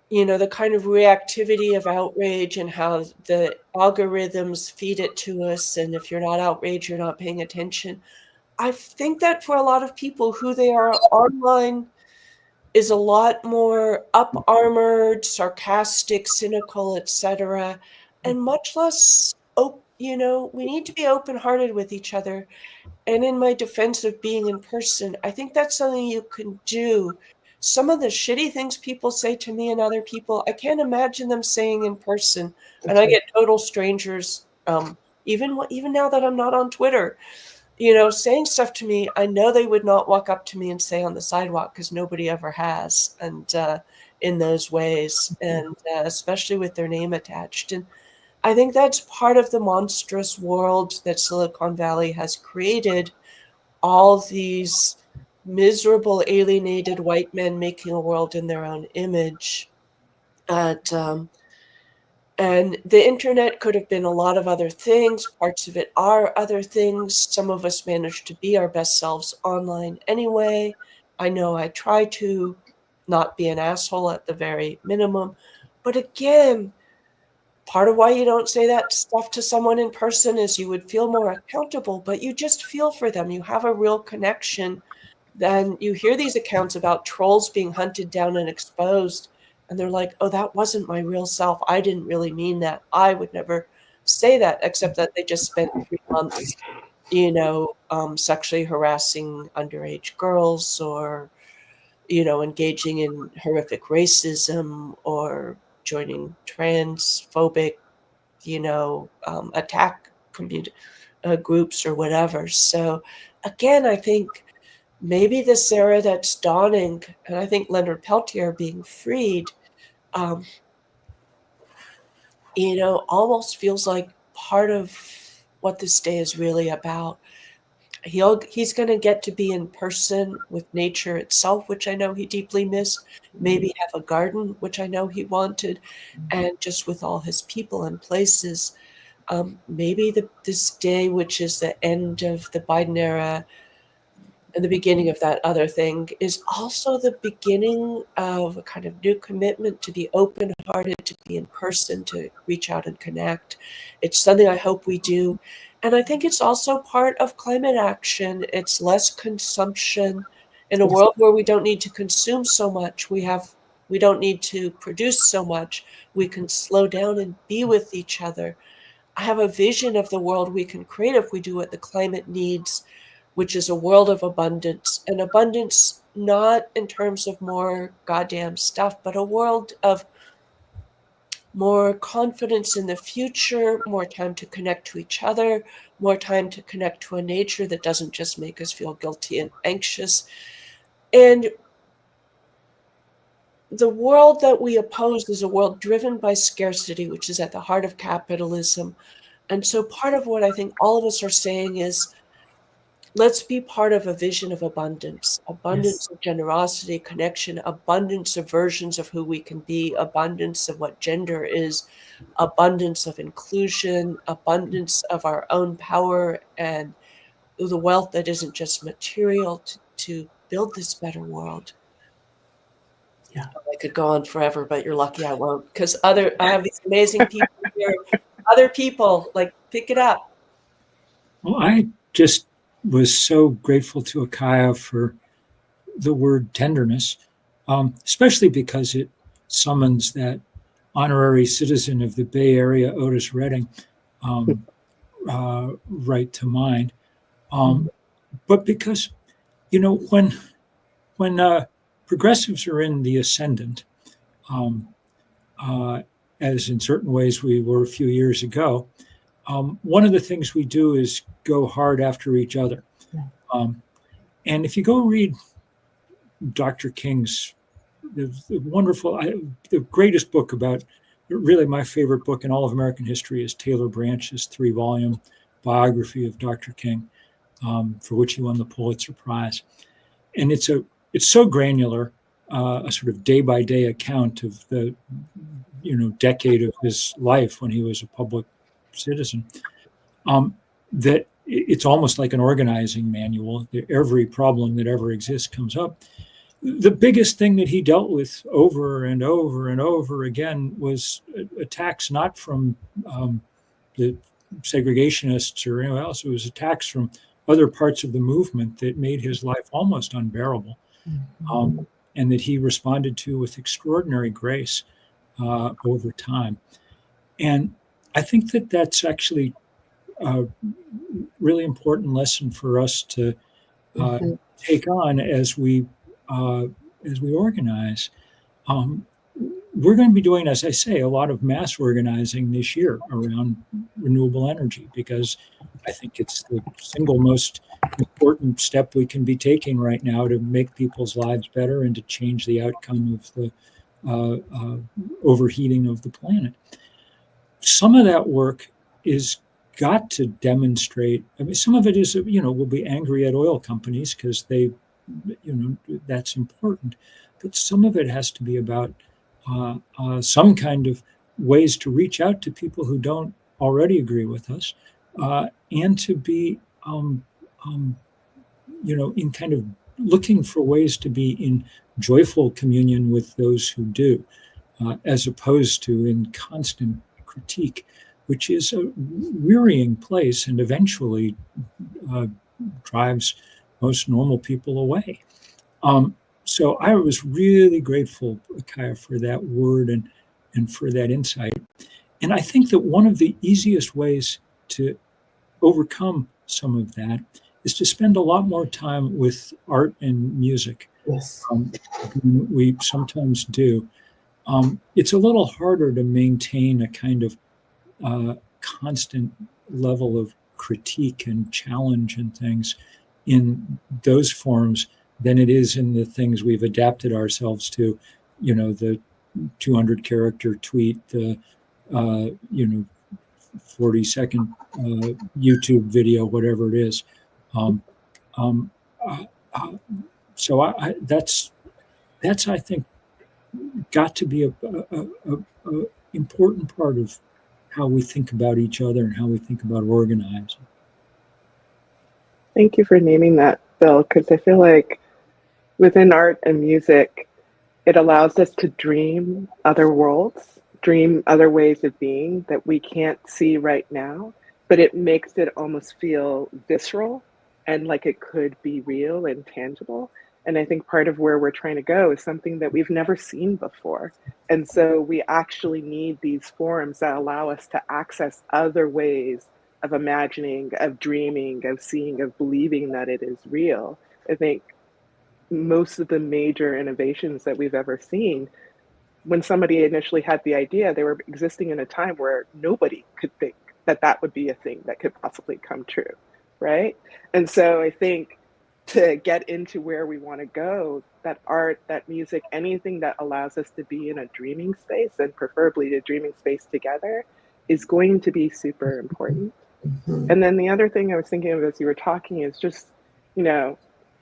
the kind of reactivity of outrage and how the algorithms feed it to us. And if you're not outraged, you're not paying attention. I think that for a lot of people, who they are online is a lot more up-armored, sarcastic, cynical, etc., and much less, we need to be open-hearted with each other. And in my defense of being in person, I think that's something you can do. Some of the shitty things people say to me and other people, I can't imagine them saying in person. And I get total strangers, even now that I'm not on Twitter, saying stuff to me. I know they would not walk up to me and say on the sidewalk, because nobody ever has, and in those ways, and especially with their name attached. And I think that's part of the monstrous world that Silicon Valley has created. All these miserable, alienated white men making a world in their own image. And the internet could have been a lot of other things. Parts of it are other things. Some of us manage to be our best selves online anyway. I know I try to not be an asshole at the very minimum. But again, part of why you don't say that stuff to someone in person is you would feel more accountable, but you just feel for them. You have a real connection. Then you hear these accounts about trolls being hunted down and exposed, and they're like, oh, that wasn't my real self. I didn't really mean that. I would never say that, except that they just spent 3 months, sexually harassing underage girls, or, engaging in horrific racism, or joining transphobic, attack groups or whatever. So again, I think maybe this era that's dawning, and I think Leonard Peltier being freed, almost feels like part of what this day is really about. He's going to get to be in person with nature itself, which I know he deeply missed, maybe have a garden, which I know he wanted, and just with all his people and places. maybe this day, which is the end of the Biden era and the beginning of that other thing, is also the beginning of a kind of new commitment to be open-hearted, to be in person, to reach out and connect. It's something I hope we do. And I think it's also part of climate action. It's less consumption. In a world where we don't need to consume so much, we don't need to produce so much. We can slow down and be with each other. I have a vision of the world we can create if we do what the climate needs, which is a world of abundance, and abundance not in terms of more goddamn stuff, but a world of more confidence in the future, more time to connect to each other, more time to connect to a nature that doesn't just make us feel guilty and anxious. And the world that we oppose is a world driven by scarcity, which is at the heart of capitalism. And so part of what I think all of us are saying is, let's be part of a vision of abundance, abundance of generosity, connection, abundance of versions of who we can be, abundance of what gender is, abundance of inclusion, abundance of our own power and the wealth that isn't just material to build this better world. Yeah. I could go on forever, but you're lucky I won't, because I have these amazing people here, other people, like, pick it up. Well, I just was so grateful to Akaya for the word tenderness, especially because it summons that honorary citizen of the Bay Area, Otis Redding, right to mind. But because, when progressives are in the ascendant, as in certain ways we were a few years ago, one of the things we do is go hard after each other. And if you go read Dr. King's the wonderful, the greatest book about, really my favorite book in all of American history is Taylor Branch's 3-volume biography of Dr. King, for which he won the Pulitzer Prize. And it's so granular, a sort of day-by-day account of the decade of his life when he was a public citizen, that it's almost like an organizing manual. Every problem that ever exists comes up. The biggest thing that he dealt with over and over and over again was attacks not from the segregationists or anyone else. It was attacks from other parts of the movement that made his life almost unbearable, and that he responded to with extraordinary grace over time. And I think that that's actually a really important lesson for us to take on as we organize. We're going to be doing, as I say, a lot of mass organizing this year around renewable energy, because I think it's the single most important step we can be taking right now to make people's lives better and to change the outcome of the overheating of the planet. Some of that work is got to demonstrate. I mean, some of it is, we'll be angry at oil companies because they, that's important. But some of it has to be about some kind of ways to reach out to people who don't already agree with us, and to be, in kind of looking for ways to be in joyful communion with those who do, as opposed to in constant critique, which is a wearying place and eventually drives most normal people away. So I was really grateful, Akaya, for that word and for that insight. And I think that one of the easiest ways to overcome some of that is to spend a lot more time with art and music. Yes. We sometimes do. It's a little harder to maintain a kind of constant level of critique and challenge and things in those forms than it is in the things we've adapted ourselves to, the 200 character tweet, the 40-second YouTube video, whatever it is. So that's I think got to be a important part of how we think about each other and how we think about organizing. Thank you for naming that, Bill, because I feel like within art and music, it allows us to dream other worlds, dream other ways of being that we can't see right now, but it makes it almost feel visceral and like it could be real and tangible. And I think part of where we're trying to go is something that we've never seen before. And so we actually need these forums that allow us to access other ways of imagining, of dreaming, of seeing, of believing that it is real. I think most of the major innovations that we've ever seen, when somebody initially had the idea, they were existing in a time where nobody could think that that would be a thing that could possibly come true, right? And so I think to get into where we want to go, that art, that music, anything that allows us to be in a dreaming space, and preferably a dreaming space together, is going to be super important. And then the other thing I was thinking of as you were talking is just, you know,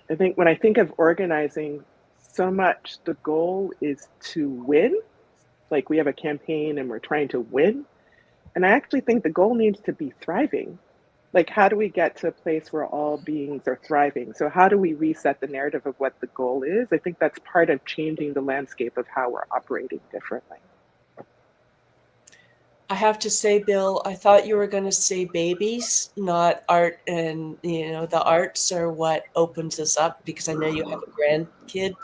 I think when I think of organizing, so much the goal is to win. Like we have a campaign and we're trying to win. And I actually think the goal needs to be thriving. Like, how do we get to a place where all beings are thriving? So, how do we reset the narrative of what the goal is? I think that's part of changing the landscape of how we're operating differently. I have to say, Bill, I thought you were going to say babies, not art. And, the arts are what opens us up, because I know you have a grandkid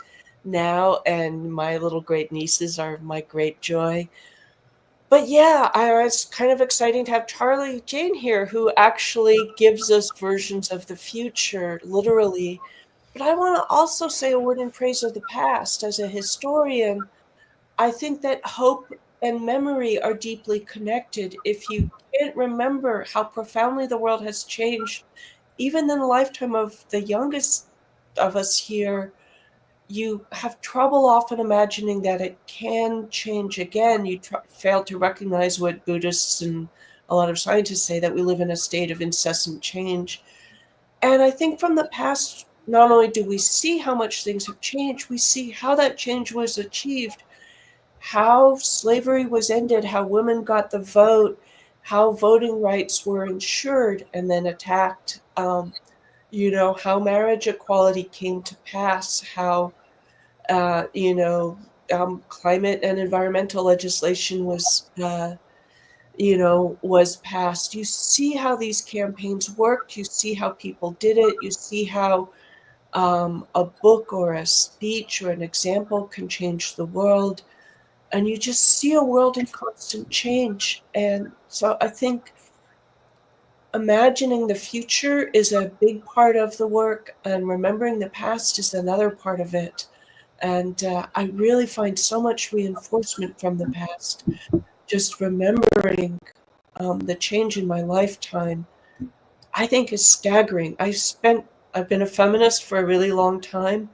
now, and my little great nieces are my great joy. But yeah, it's kind of exciting to have Charlie Jane here, who actually gives us versions of the future, literally. But I want to also say a word in praise of the past. As a historian, I think that hope and memory are deeply connected. If you can't remember how profoundly the world has changed, even in the lifetime of the youngest of us here, you have trouble often imagining that it can change again. You fail to recognize what Buddhists and a lot of scientists say, that we live in a state of incessant change. And I think from the past, not only do we see how much things have changed, we see how that change was achieved, how slavery was ended, how women got the vote, how voting rights were ensured and then attacked, how marriage equality came to pass, how, climate and environmental legislation was passed. You see how these campaigns worked. You see how people did it. You see how a book or a speech or an example can change the world. And you just see a world in constant change. And so I think imagining the future is a big part of the work, and remembering the past is another part of it. And I really find so much reinforcement from the past. Just remembering the change in my lifetime, I think is staggering. I've been a feminist for a really long time.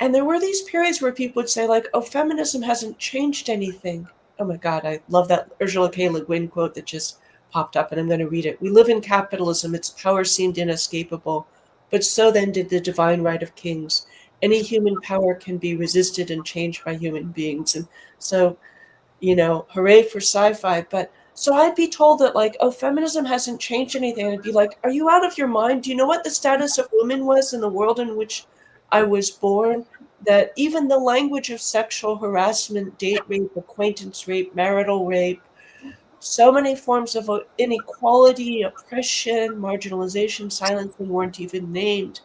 And there were these periods where people would say, like, oh, feminism hasn't changed anything. Oh my God, I love that Ursula K. Le Guin quote that just popped up, and I'm going to read it. We live in capitalism. Its power seemed inescapable, but so then did the divine right of kings. Any human power can be resisted and changed by human beings. And so, hooray for sci-fi. But so I'd be told that, like, oh, feminism hasn't changed anything. And I'd be like, are you out of your mind? Do you know what the status of women was in the world in which I was born? That even the language of sexual harassment, date rape, acquaintance rape, marital rape, so many forms of inequality, oppression, marginalization, silencing weren't even named.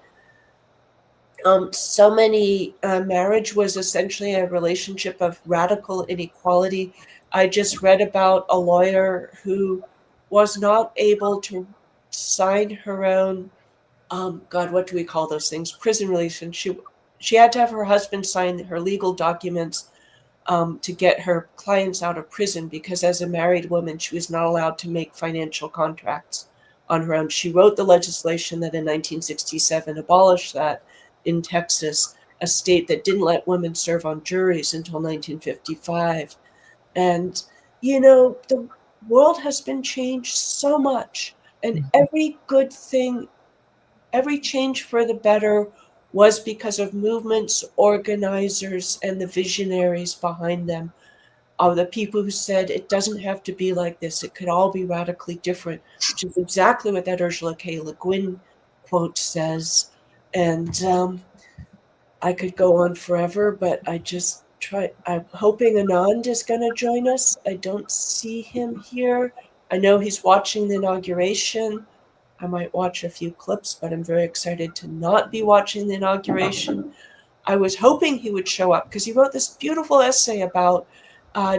So many marriage was essentially a relationship of radical inequality. I just read about a lawyer who was not able to sign her own, God, what do we call those things? Prison release. And she had to have her husband sign her legal documents to get her clients out of prison, because as a married woman, she was not allowed to make financial contracts on her own. She wrote the legislation that in 1967 abolished that in Texas, a state that didn't let women serve on juries until 1955. And, the world has been changed so much, and every good thing, every change for the better was because of movements, organizers, and the visionaries behind them. are the people who said it doesn't have to be like this. It could all be radically different, which is exactly what that Ursula K. Le Guin quote says. And I could go on forever, but I'm hoping Anand is going to join us. I don't see him here. I know he's watching the inauguration. I might watch a few clips, but I'm very excited to not be watching the inauguration. I was hoping he would show up because he wrote this beautiful essay about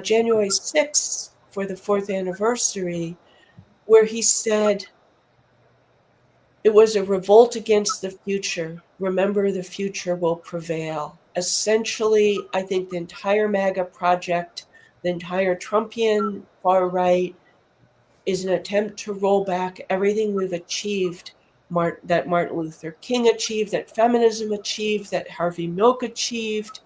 January 6th for the 4th anniversary, where he said, it was a revolt against the future. Remember, the future will prevail. Essentially, I think the entire MAGA project, the entire Trumpian far right, is an attempt to roll back everything we've achieved, that Martin Luther King achieved, that feminism achieved, that Harvey Milk achieved,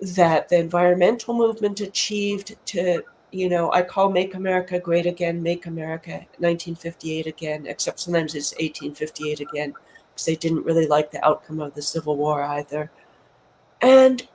that the environmental movement achieved to, I call Make America Great Again, Make America 1958 again, except sometimes it's 1858 again, because they didn't really like the outcome of the Civil War either. And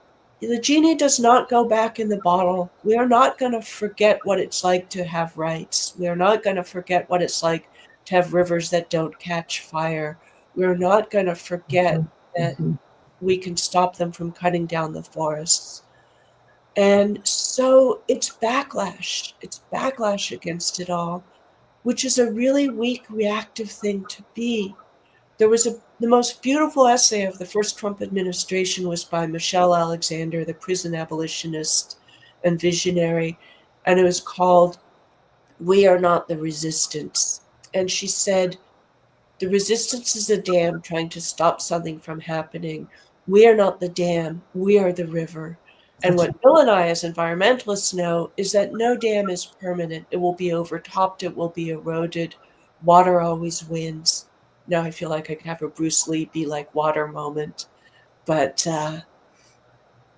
the genie does not go back in the bottle. We are not going to forget what it's like to have rights. We are not going to forget what it's like to have rivers that don't catch fire. We're not going to forget that we can stop them from cutting down the forests. And so it's backlash. It's backlash against it all, which is a really weak, reactive thing to be. There was the most beautiful essay of the first Trump administration was by Michelle Alexander, the prison abolitionist and visionary, and it was called "We Are Not the Resistance." And she said, the resistance is a dam trying to stop something from happening. We are not the dam, we are the river. And what Bill and I as environmentalists know is that no dam is permanent. It will be overtopped, it will be eroded. Water always wins. Now I feel like I could have a Bruce Lee be like water moment. But, I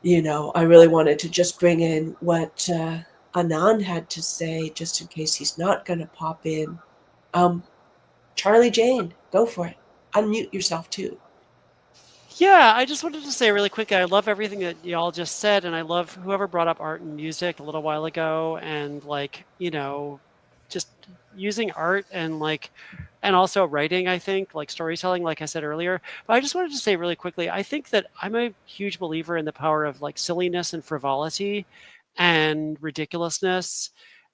really wanted to just bring in what Anand had to say, just in case he's not going to pop in. Charlie Jane, go for it. Unmute yourself too. Yeah, I just wanted to say really quickly, I love everything that y'all just said, and I love whoever brought up art and music a little while ago, and just using art and also writing, I think, like storytelling, like I said earlier. But I just wanted to say really quickly, I think that I'm a huge believer in the power of like silliness and frivolity and ridiculousness,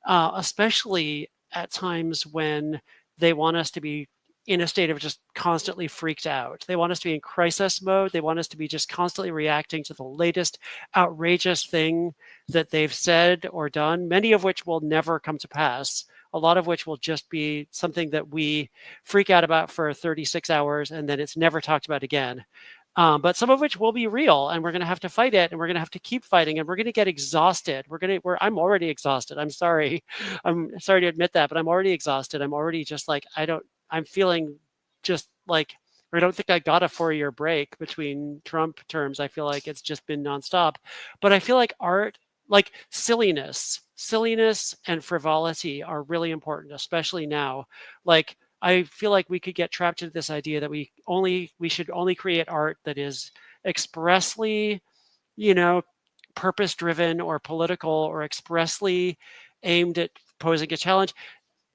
especially at times when they want us to be in a state of just constantly freaked out. They want us to be in crisis mode. They want us to be just constantly reacting to the latest outrageous thing that they've said or done, many of which will never come to pass. A lot of which will just be something that we freak out about for 36 hours and then it's never talked about again. But some of which will be real, and we're going to have to fight it, and we're going to have to keep fighting, and we're going to get exhausted. I'm already exhausted. I'm sorry. I'm sorry to admit that, but I'm already exhausted. I'm already just like, I'm feeling just like, I don't think I got a 4-year break between Trump terms. I feel like it's just been nonstop. But I feel like art, like silliness and frivolity are really important, especially now. Like, I feel like we could get trapped into this idea that we should only create art that is expressly, purpose driven or political or expressly aimed at posing a challenge.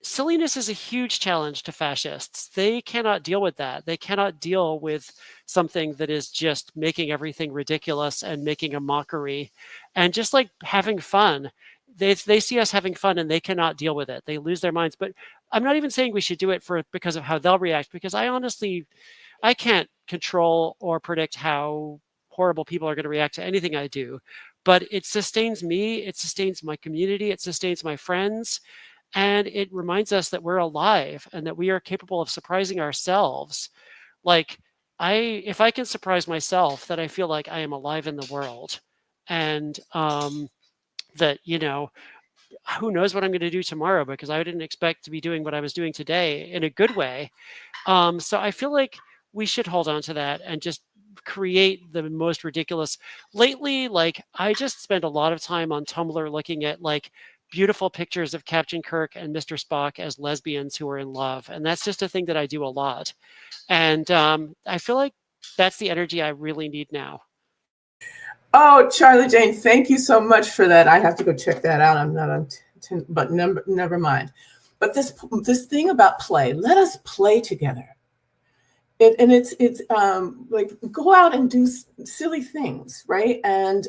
Silliness is a huge challenge to fascists. They cannot deal with that. They cannot deal with something that is just making everything ridiculous and making a mockery and just like having fun. They see us having fun and they cannot deal with it. They lose their minds. But I'm not even saying we should do it because of how they'll react, because I can't control or predict how horrible people are going to react to anything I do. But it sustains me, it sustains my community, it sustains my friends. And it reminds us that we're alive and that we are capable of surprising ourselves. Like, if I can surprise myself, that I feel like I am alive in the world. And that, who knows what I'm going to do tomorrow, because I didn't expect to be doing what I was doing today in a good way. So I feel like we should hold on to that and just create the most ridiculous. Lately, like, I just spend a lot of time on Tumblr looking at like beautiful pictures of Captain Kirk and Mr. Spock as lesbians who are in love. And that's just a thing that I do a lot. And I feel like that's the energy I really need now. Oh, Charlie Jane, thank you so much for that. I have to go check that out. I'm not on, but never mind. But this thing about play, let us play together. And it's like, go out and do silly things, right? And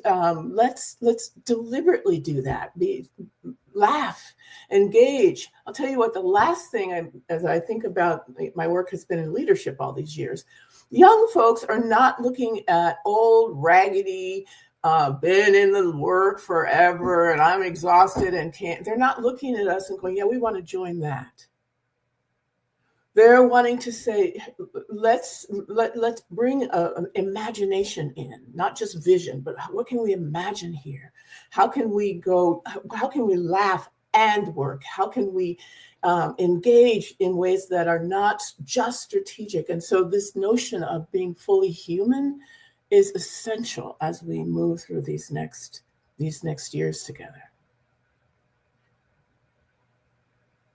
let's deliberately do that. Laugh, engage. I'll tell you what, the last thing, as I think about, my work has been in leadership all these years. Young folks are not looking at old, raggedy, been in the work forever and I'm exhausted and can't. They're not looking at us and going, yeah, we want to join that. They're wanting to say, let's bring imagination in, not just vision, but what can we imagine here? How can we laugh and work? How can we engage in ways that are not just strategic? And so this notion of being fully human is essential as we move through these next years together.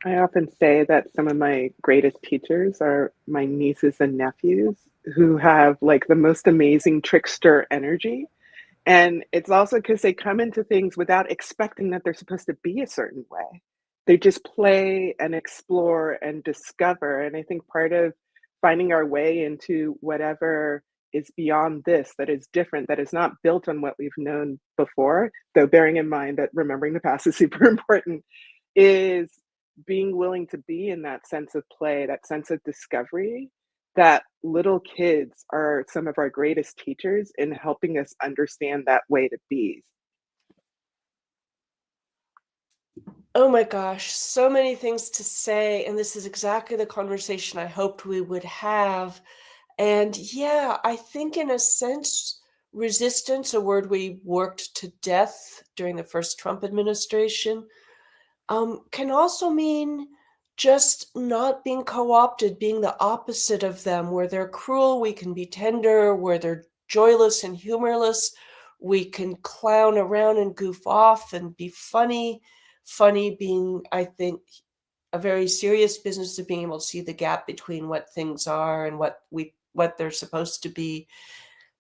I often say that some of my greatest teachers are my nieces and nephews who have like the most amazing trickster energy. And it's also because they come into things without expecting that they're supposed to be a certain way. They just play and explore and discover. And I think part of finding our way into whatever is beyond this, that is different, that is not built on what we've known before, though bearing in mind that remembering the past is super important, is being willing to be in that sense of play, that sense of discovery, that little kids are some of our greatest teachers in helping us understand that way to be. Oh my gosh, so many things to say, and this is exactly the conversation I hoped we would have. And yeah, I think in a sense, resistance, a word we worked to death during the first Trump administration, can also mean just not being co-opted, being the opposite of them. Where they're cruel, we can be tender. Where they're joyless and humorless, we can clown around and goof off and be funny. Funny being, I think, a very serious business of being able to see the gap between what things are and what they're supposed to be,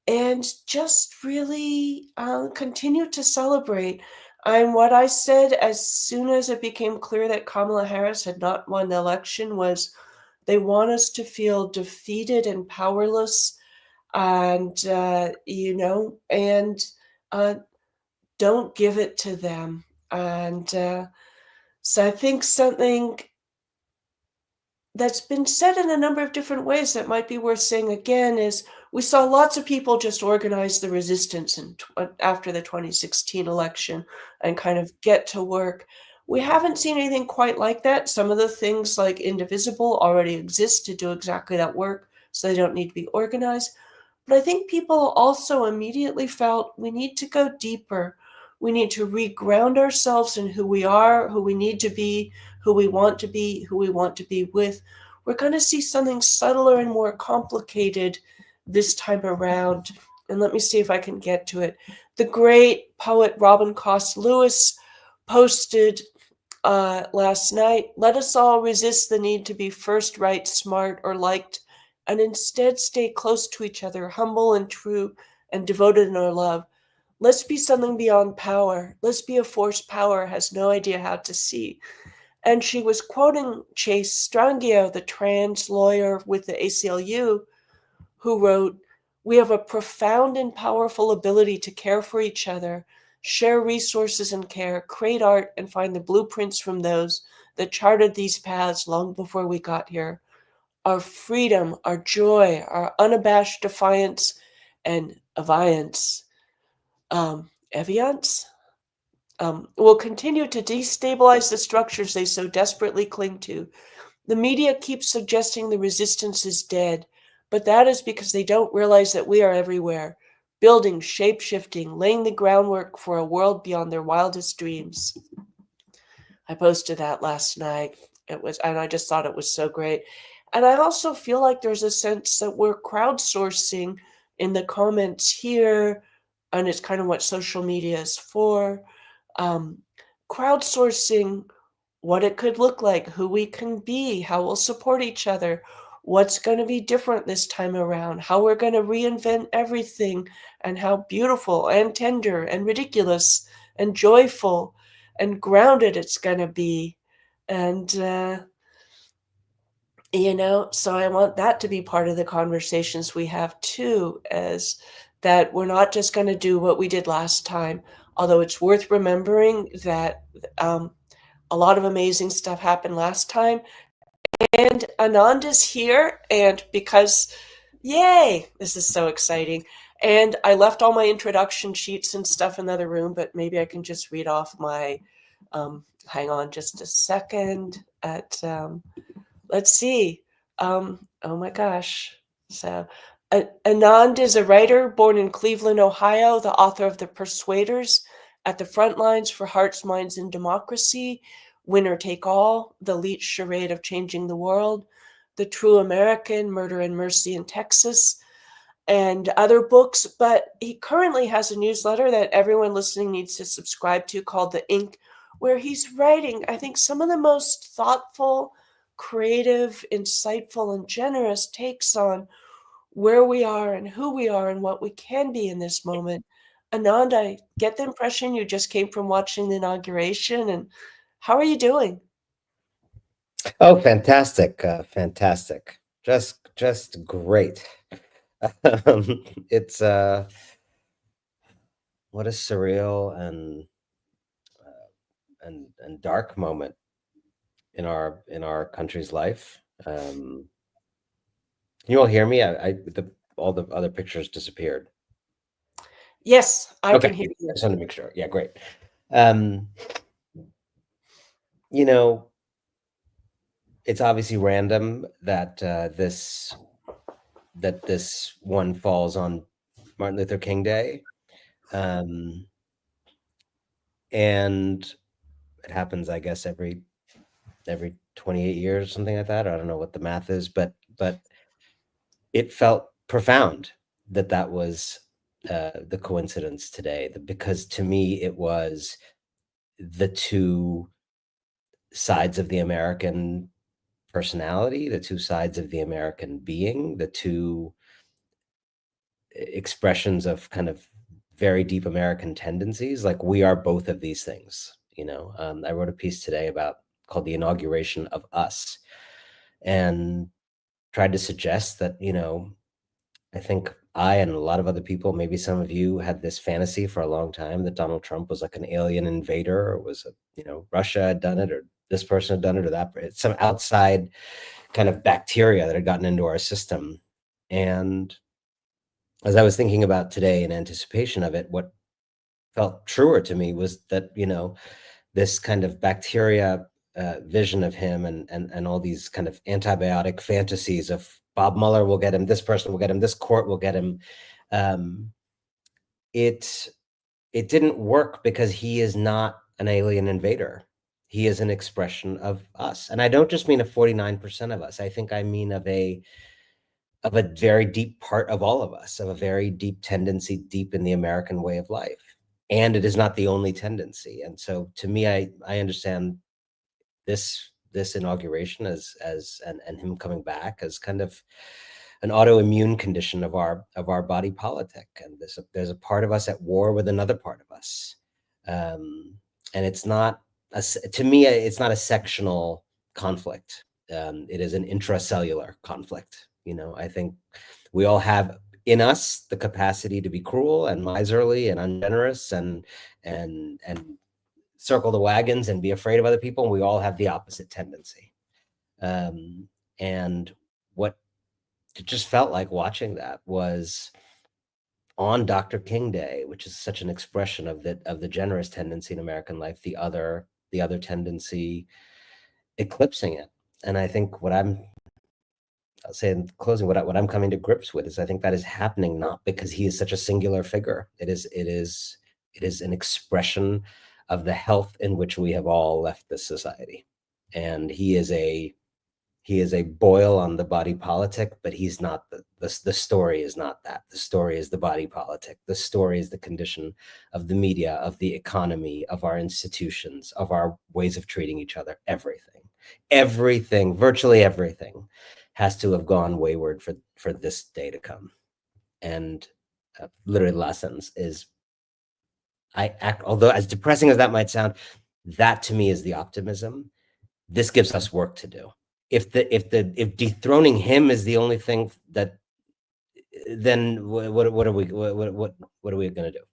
and just really continue to celebrate. And what I said as soon as it became clear that Kamala Harris had not won the election was, they want us to feel defeated and powerless, and uh, don't give it to them. And so I think something that's been said in a number of different ways that might be worth saying again is, we saw lots of people just organize the resistance after the 2016 election and kind of get to work. We haven't seen anything quite like that. Some of the things like Indivisible already exist to do exactly that work, so they don't need to be organized. But I think people also immediately felt, we need to go deeper. We need to reground ourselves in who we are, who we need to be, who we want to be, who we want to be with. We're going to see something subtler and more complicated this time around. And let me see if I can get to it. The great poet Robin Cost Lewis posted last night, let us all resist the need to be first, right, smart, or liked, and instead stay close to each other, humble and true and devoted in our love. Let's be something beyond power. Let's be a force power has no idea how to see. And she was quoting Chase Strangio, the trans lawyer with the ACLU, who wrote, we have a profound and powerful ability to care for each other, share resources and care, create art, and find the blueprints from those that charted these paths long before we got here. Our freedom, our joy, our unabashed defiance and aviance, will continue to destabilize the structures they so desperately cling to. The media keeps suggesting the resistance is dead, but that is because they don't realize that we are everywhere, building, shape-shifting, laying the groundwork for a world beyond their wildest dreams. I posted that last night. And I just thought it was so great. And I also feel like there's a sense that we're crowdsourcing in the comments here, and it's kind of what social media is for. Crowdsourcing what it could look like, who we can be, how we'll support each other, what's going to be different this time around, how we're going to reinvent everything, and how beautiful and tender and ridiculous and joyful and grounded it's going to be. And, so I want that to be part of the conversations we have too, as that we're not just going to do what we did last time, although it's worth remembering that a lot of amazing stuff happened last time. And Anand is here, and because, yay, this is so exciting. And I left all my introduction sheets and stuff in the other room, but maybe I can just read off my, hang on just a second, let's see. Oh my gosh. So Anand is a writer born in Cleveland, Ohio, the author of The Persuaders, At the Front Lines for Hearts, Minds, and Democracy, Winner Take All, The Leech Charade of Changing the World, The True American, Murder and Mercy in Texas, and other books. But he currently has a newsletter that everyone listening needs to subscribe to called The Ink, where he's writing, I think, some of the most thoughtful, creative, insightful, and generous takes on where we are and who we are and what we can be in this moment. Anand, I get the impression you just came from watching the inauguration, and how are you doing? Oh, fantastic. Fantastic. Just great. It's what a surreal and dark moment in our country's life. Can you all hear me? All the other pictures disappeared. Yes, I Okay. can hear you. I just wanted to make sure. Yeah, great. You know, it's obviously random that this one falls on Martin Luther King Day, and it happens, I guess, every 28 years, something like that. I don't know what the math is, but it felt profound that was the coincidence today, because to me it was the two sides of the American personality, the two sides of the American being, the two expressions of kind of very deep American tendencies. Like, we are both of these things. I wrote a piece today called The Inauguration of Us, and tried to suggest that, I think I and a lot of other people, maybe some of you, had this fantasy for a long time that Donald Trump was like an alien invader, or was Russia had done it, or this person had done it, or that, it's some outside kind of bacteria that had gotten into our system. And as I was thinking about today in anticipation of it, what felt truer to me was that, this kind of bacteria vision of him, and all these kind of antibiotic fantasies of Bob Mueller will get him, this person will get him, this court will get him. It didn't work, because he is not an alien invader. He is an expression of us. And I don't just mean of 49% of us. I think I mean of a very deep part of all of us, of a very deep tendency deep in the American way of life. And it is not the only tendency. And so to me, I understand this inauguration and him coming back as kind of an autoimmune condition of our body politic. And there's a part of us at war with another part of us. And it's not, to me, it's not a sectional conflict. It is an intracellular conflict. I think we all have in us the capacity to be cruel and miserly and ungenerous and circle the wagons and be afraid of other people. And we all have the opposite tendency. And what it just felt like watching that was on Dr. King Day, which is such an expression of the generous tendency in American life, the other tendency eclipsing it. And I think I'll say in closing, what I'm coming to grips with is, I think that is happening not because he is such a singular figure. It is an expression of the health in which we have all left this society. And he is a boil on the body politic, but he's not the story is not that. The story is the body politic. The story is the condition of the media, of the economy, of our institutions, of our ways of treating each other. Everything, virtually everything has to have gone wayward for this day to come. And literally the last sentence is, although as depressing as that might sound, that to me is the optimism. This gives us work to do. If dethroning him is the only thing that, then what are we going to do?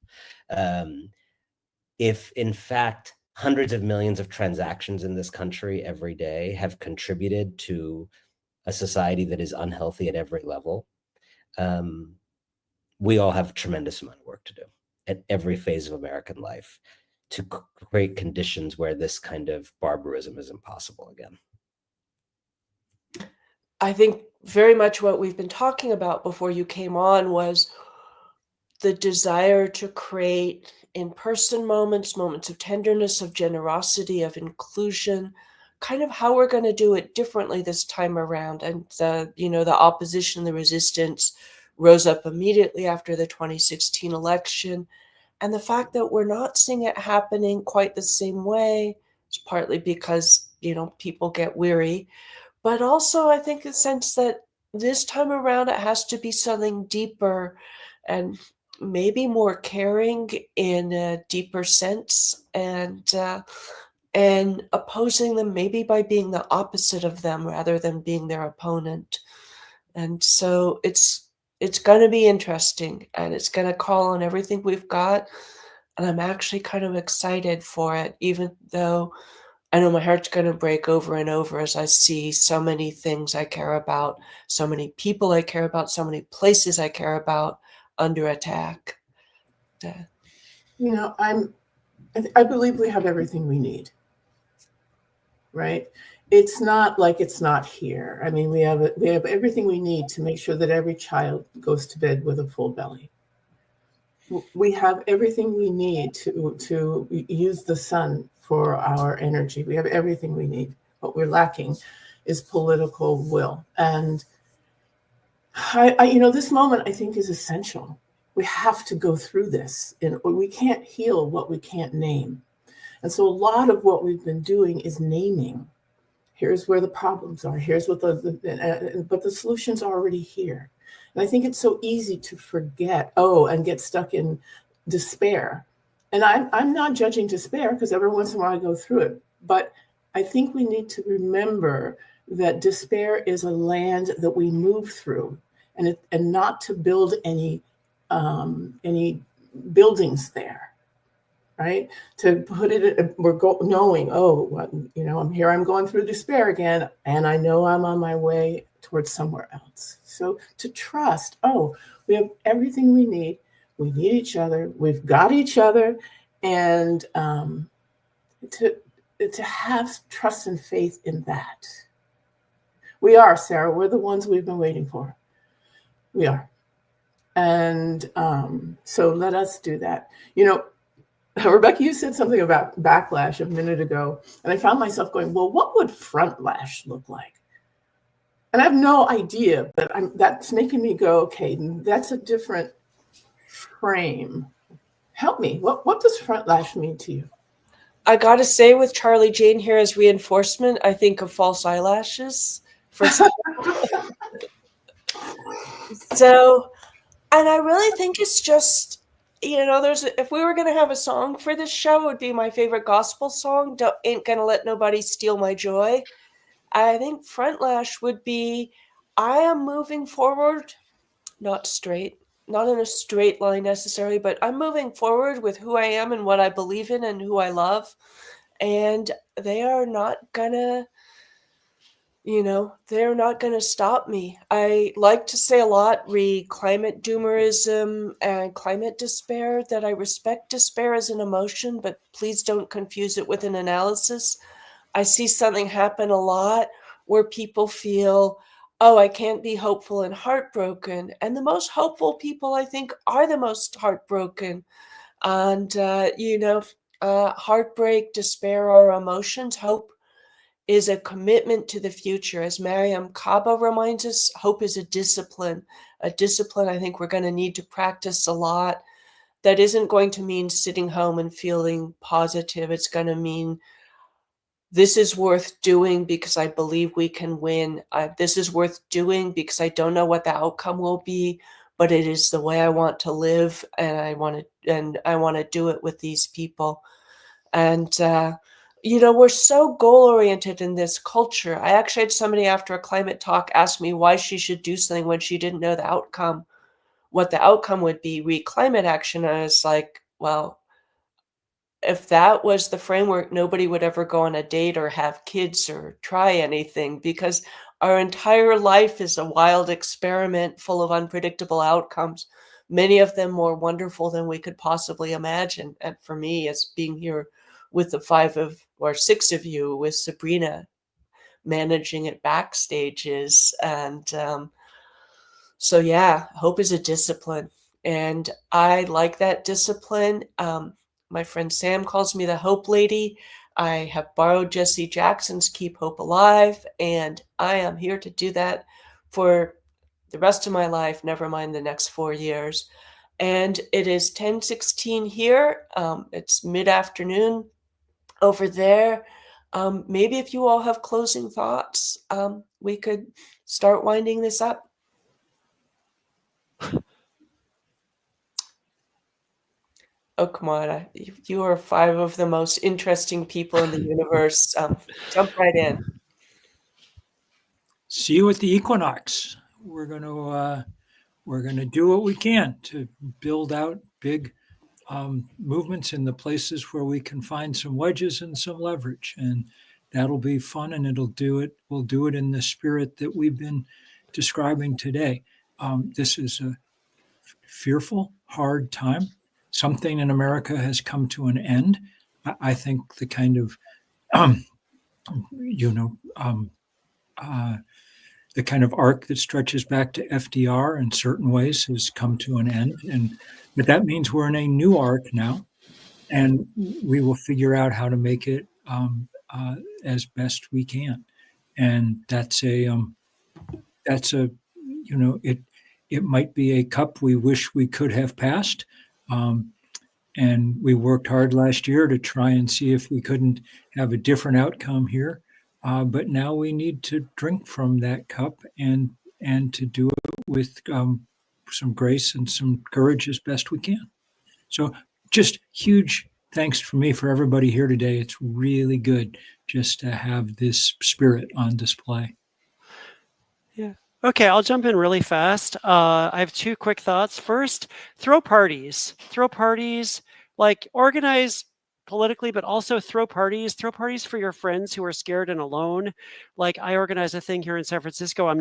If in fact hundreds of millions of transactions in this country every day have contributed to a society that is unhealthy at every level, we all have a tremendous amount of work to do at every phase of American life to create conditions where this kind of barbarism is impossible again. I think very much what we've been talking about before you came on was the desire to create in-person moments, moments of tenderness, of generosity, of inclusion, kind of how we're going to do it differently this time around. And the opposition, the resistance rose up immediately after the 2016 election. And the fact that we're not seeing it happening quite the same way is partly because, people get weary. But also, I think the sense that this time around, it has to be something deeper and maybe more caring in a deeper sense, and opposing them maybe by being the opposite of them rather than being their opponent. And so it's going to be interesting, and it's going to call on everything we've got. And I'm actually kind of excited for it, even though I know my heart's going to break over and over as I see so many things I care about, so many people I care about, so many places I care about under attack. I believe we have everything we need, right? It's not like it's not here. I mean, we have everything we need to make sure that every child goes to bed with a full belly. We have everything we need to use the sun for our energy. We have everything we need. What we're lacking is political will. And this moment I think is essential. We have to go through this, and we can't heal what we can't name. And so a lot of what we've been doing is naming. Here's where the problems are. Here's what but the solution's already here. And I think it's so easy to forget, and get stuck in despair. And I'm not judging despair, because every once in a while I go through it. But I think we need to remember that despair is a land that we move through, and not to build any buildings there, right? To put it, knowing, I'm going through despair again, and I know I'm on my way towards somewhere else. So to trust, we have everything we need. We need each other. We've got each other, and to have trust and faith in that. We are, Sarah. We're the ones we've been waiting for. We are. And so let us do that. Rebecca, you said something about backlash a minute ago, and I found myself going, well, what would frontlash look like? And I have no idea, but that's making me go, okay, that's a different frame. Help me. What does frontlash mean to you? I got to say, with Charlie Jane here as reinforcement, I think of false eyelashes. So, and I really think it's just, if we were going to have a song for this show, it would be my favorite gospel song, Ain't Gonna Let Nobody Steal My Joy. I think frontlash would be, I am moving forward, not in a straight line necessarily, but I'm moving forward with who I am and what I believe in and who I love. And they are not gonna, they're not gonna stop me. I like to say a lot, climate doomerism and climate despair, that I respect despair as an emotion, but please don't confuse it with an analysis. I see something happen a lot where people feel, I can't be hopeful and heartbroken. And the most hopeful people, I think, are the most heartbroken. And, heartbreak, despair are emotions. Hope is a commitment to the future. As Mariam Kaba reminds us, hope is a discipline I think we're going to need to practice a lot. That isn't going to mean sitting home and feeling positive. It's going to mean this is worth doing because I believe we can win. This is worth doing because I don't know what the outcome will be, but it is the way I want to live, and I want to do it with these people. And we're so goal oriented in this culture. I actually had somebody after a climate talk ask me why she should do something when she didn't know the outcome, what the outcome would be, re climate action. And I was like, well, if that was the framework, nobody would ever go on a date or have kids or try anything, because our entire life is a wild experiment full of unpredictable outcomes, many of them more wonderful than we could possibly imagine. And for me, as being here with the 6 of you, with Sabrina managing it backstages, and so yeah, hope is a discipline, and I like that discipline. My friend Sam calls me the Hope Lady. I have borrowed Jesse Jackson's Keep Hope Alive, and I am here to do that for the rest of my life, never mind the next 4 years. And it is 10:16 here. It's mid-afternoon over there. Maybe if you all have closing thoughts, we could start winding this up. Oh, come on. You are 5 of the most interesting people in the universe. Jump right in. See you at the equinox. We're going to do what we can to build out big movements in the places where we can find some wedges and some leverage, and that'll be fun. And we'll do it in the spirit that we've been describing today. This is a fearful, hard time. Something in America has come to an end. I think the kind of the kind of arc that stretches back to FDR in certain ways has come to an end, but that means we're in a new arc now, and we will figure out how to make it as best we can. And it might be a cup we wish we could have passed. And we worked hard last year to try and see if we couldn't have a different outcome here. But now we need to drink from that cup and to do it with some grace and some courage as best we can. So just huge thanks for me for everybody here today. It's really good just to have this spirit on display. Yeah. Okay, I'll jump in really fast. I have 2 quick thoughts. First, throw parties. Throw parties, like organize politically, but also throw parties. Throw parties for your friends who are scared and alone. Like I organize a thing here in San Francisco.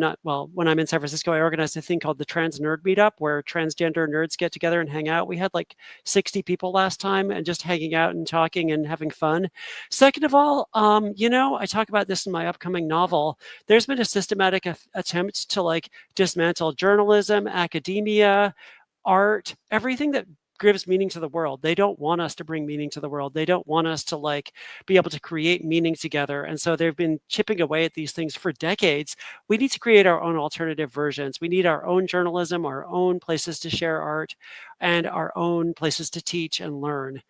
When I'm in San Francisco, I organize a thing called the Trans Nerd Meetup, where transgender nerds get together and hang out. We had like 60 people last time, and just hanging out and talking and having fun. Second of all, I talk about this in my upcoming novel. There's been a systematic attempt to like dismantle journalism, academia, art, everything that gives meaning to the world. They don't want us to bring meaning to the world. They don't want us to like be able to create meaning together. And so they've been chipping away at these things for decades. We need to create our own alternative versions. We need our own journalism, our own places to share art, and our own places to teach and learn.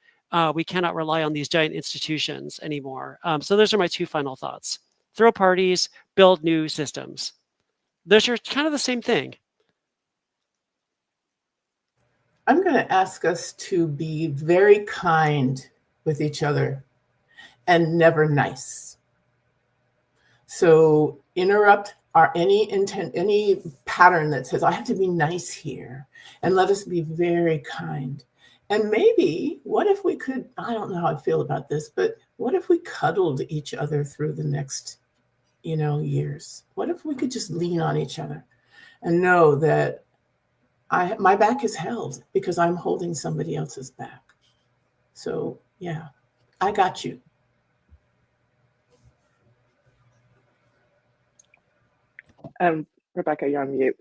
We cannot rely on these giant institutions anymore. So those are my 2 final thoughts. Throw parties, build new systems. Those are kind of the same thing. I'm going to ask us to be very kind with each other and never nice. So interrupt any pattern that says, I have to be nice here, and let us be very kind. And maybe, what if we could, I don't know how I feel about this, but what if we cuddled each other through the next, years? What if we could just lean on each other and know that my back is held because I'm holding somebody else's back. So yeah, I got you. Rebecca, you're on mute.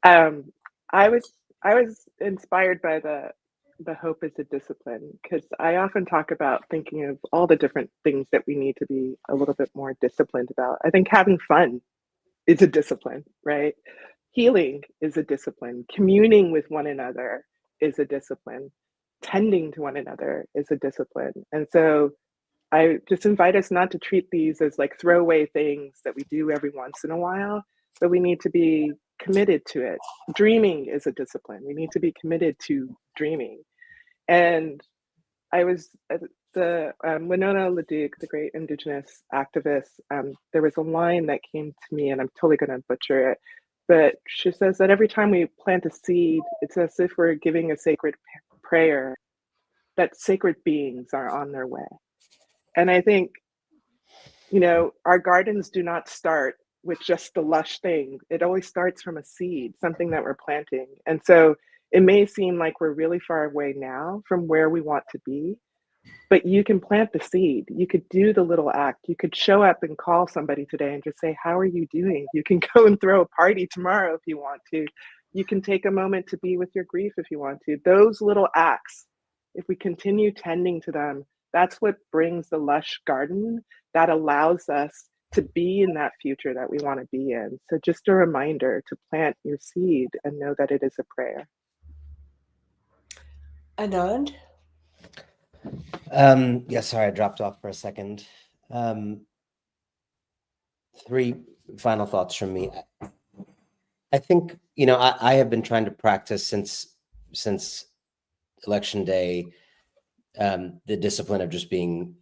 I was inspired by the hope is a discipline, because I often talk about thinking of all the different things that we need to be a little bit more disciplined about. I think having fun is a discipline, right? Healing is a discipline. Communing with one another is a discipline. tending to one another is a discipline. And so I just invite us not to treat these as like throwaway things that we do every once in a while, but we need to be committed to it. Dreaming is a discipline. We need to be committed to dreaming. And I was at the Winona LaDuke, the great Indigenous activist, there was a line that came to me, and I'm totally going to butcher it, but she says that every time we plant a seed, it's as if we're giving a sacred prayer that sacred beings are on their way. And I think, you know, our gardens do not start with just the lush thing. It always starts from a seed, something that we're planting. And so it may seem like we're really far away now from where we want to be, but you can plant the seed. You could do the little act. You could show up and call somebody today and just say, how are you doing? You can go and throw a party tomorrow if you want to. You can take a moment to be with your grief if you want to. Those little acts, if we continue tending to them, that's what brings the lush garden that allows us to be in that future that we want to be in. So just a reminder to plant your seed and know that it is a prayer. Anand? Yeah, sorry, I dropped off for a second. Three final thoughts from me. I think, you know, I have been trying to practice since election day, the discipline of just being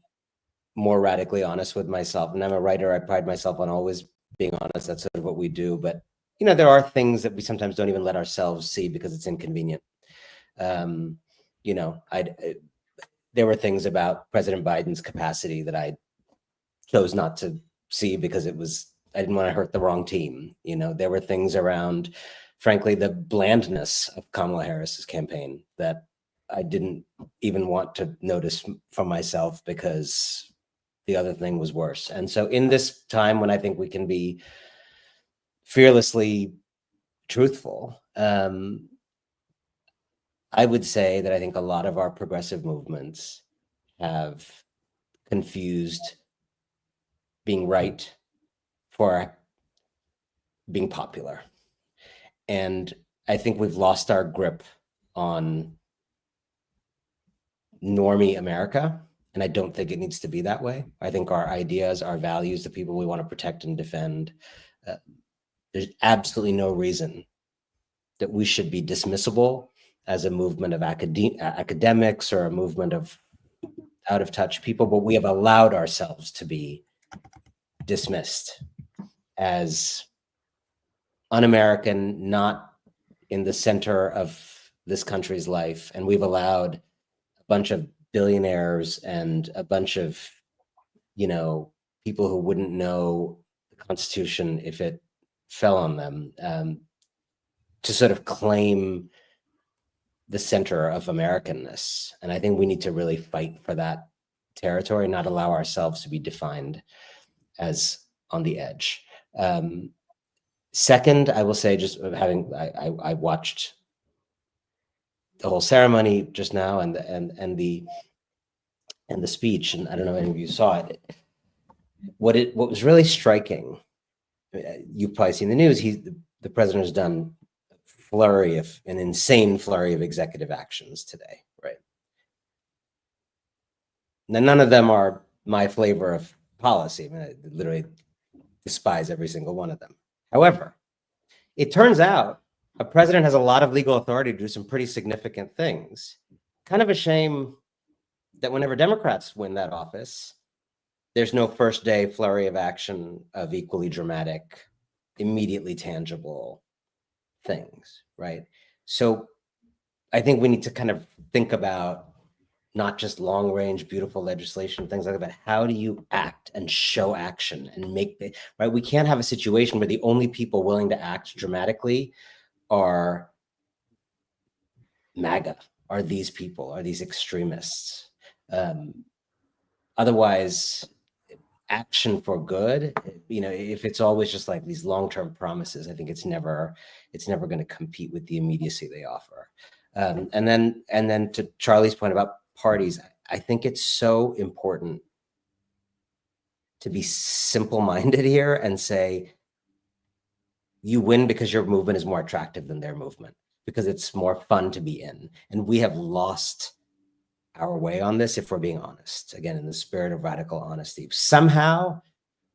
more radically honest with myself. And I'm a writer. I pride myself on always being honest. That's sort of what we do. But, you know, there are things that we sometimes don't even let ourselves see because it's inconvenient. You know, there were things about President Biden's capacity that I chose not to see because I didn't want to hurt the wrong team. You know, there were things around, frankly, the blandness of Kamala Harris's campaign that I didn't even want to notice for myself because the other thing was worse. And so in this time when I think we can be fearlessly truthful, I would say that I think a lot of our progressive movements have confused being right for being popular. And I think we've lost our grip on normie America. And I don't think it needs to be that way. I think our ideas, our values, the people we want to protect and defend, there's absolutely no reason that we should be dismissible as a movement of academics or a movement of out of touch people, but we have allowed ourselves to be dismissed as un-American, not in the center of this country's life. And we've allowed a bunch of billionaires and a bunch of, you know, people who wouldn't know the Constitution if it fell on them, to sort of claim the center of Americanness. And I think we need to really fight for that territory, not allow ourselves to be defined as on the edge. Second, I will say, just I watched the whole ceremony just now and the speech, and I don't know if any of you saw it. What was really striking, you've probably seen the news, the president has done an insane flurry of executive actions today, right? Now, none of them are my flavor of policy. I mean, I literally despise every single one of them. However, it turns out a president has a lot of legal authority to do some pretty significant things. Kind of a shame that whenever Democrats win that office, there's no first day flurry of action of equally dramatic, immediately tangible things, right? So I think we need to kind of think about not just long range, beautiful legislation, things like that, but how do you act and show action and make it, right? We can't have a situation where the only people willing to act dramatically are MAGA, are these people, are these extremists. Otherwise, action for good, you know, if it's always just like these long-term promises, I think it's never going to compete with the immediacy they offer. And then to Charlie's point about parties, I think it's so important to be simple-minded here and say, you win because your movement is more attractive than their movement, because it's more fun to be in. And we have lost our way on this if we're being honest. Again, in the spirit of radical honesty. Somehow,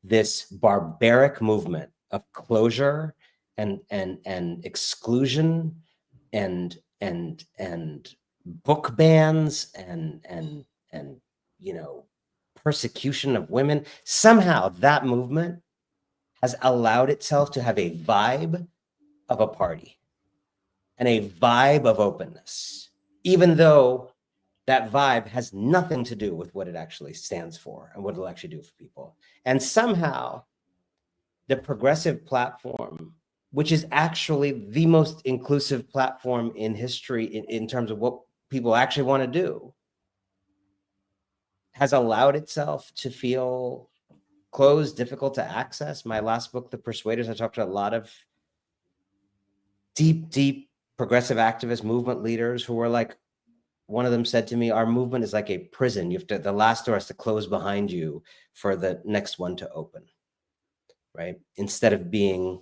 this barbaric movement of closure and exclusion and book bans and persecution of women, somehow that movement has allowed itself to have a vibe of a party and a vibe of openness, even though that vibe has nothing to do with what it actually stands for and what it'll actually do for people. And somehow the progressive platform, which is actually the most inclusive platform in history in terms of what people actually want to do, has allowed itself to feel closed, difficult to access. My last book, The Persuaders, I talked to a lot of deep progressive activist movement leaders who were like, one of them said to me, our movement is like a prison. You have to, the last door has to close behind you for the next one to open, right? Instead of being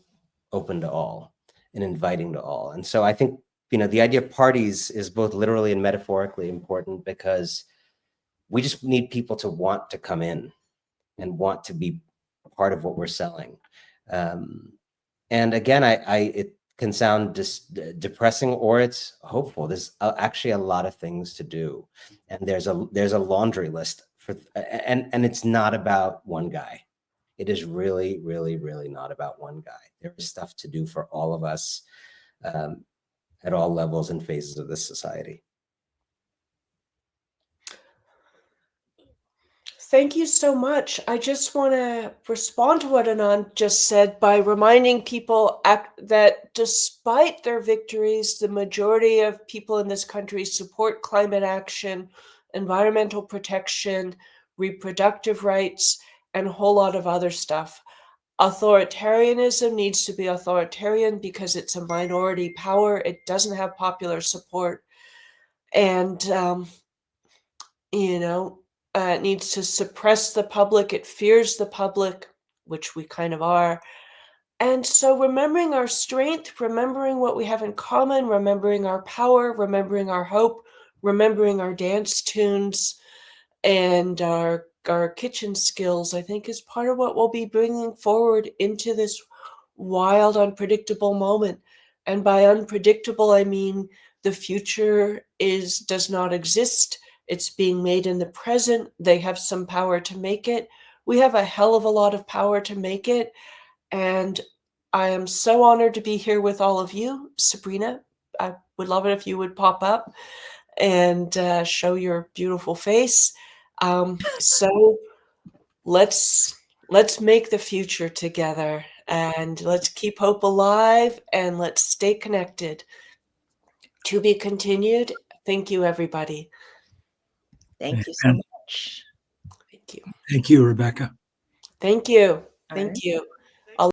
open to all and inviting to all. And so I think, the idea of parties is both literally and metaphorically important, because we just need people to want to come in and want to be part of what we're selling. And again, it can sound depressing, or it's hopeful. There's actually a lot of things to do, and there's a laundry list for, and it's not about one guy. It is really, really, really not about one guy. There is stuff to do for all of us at all levels and phases of this society. Thank you so much. I just want to respond to what Anand just said by reminding people that despite their victories, the majority of people in this country support climate action, environmental protection, reproductive rights, and a whole lot of other stuff. Authoritarianism needs to be authoritarian because it's a minority power. It doesn't have popular support. And, it needs to suppress the public. It fears the public, which we kind of are. And so remembering our strength, remembering what we have in common, remembering our power, remembering our hope, remembering our dance tunes and our kitchen skills, I think is part of what we'll be bringing forward into this wild, unpredictable moment. And by unpredictable, I mean the future does not exist. It's being made in the present. They have some power to make it. We have a hell of a lot of power to make it. And I am so honored to be here with all of you. Sabrina, I would love it if you would pop up and show your beautiful face. So let's make the future together, and let's keep hope alive, and let's stay connected. To be continued. Thank you, everybody. Thank you so much. Thank you. Thank you, Rebecca. Thank you. All Thank right. you.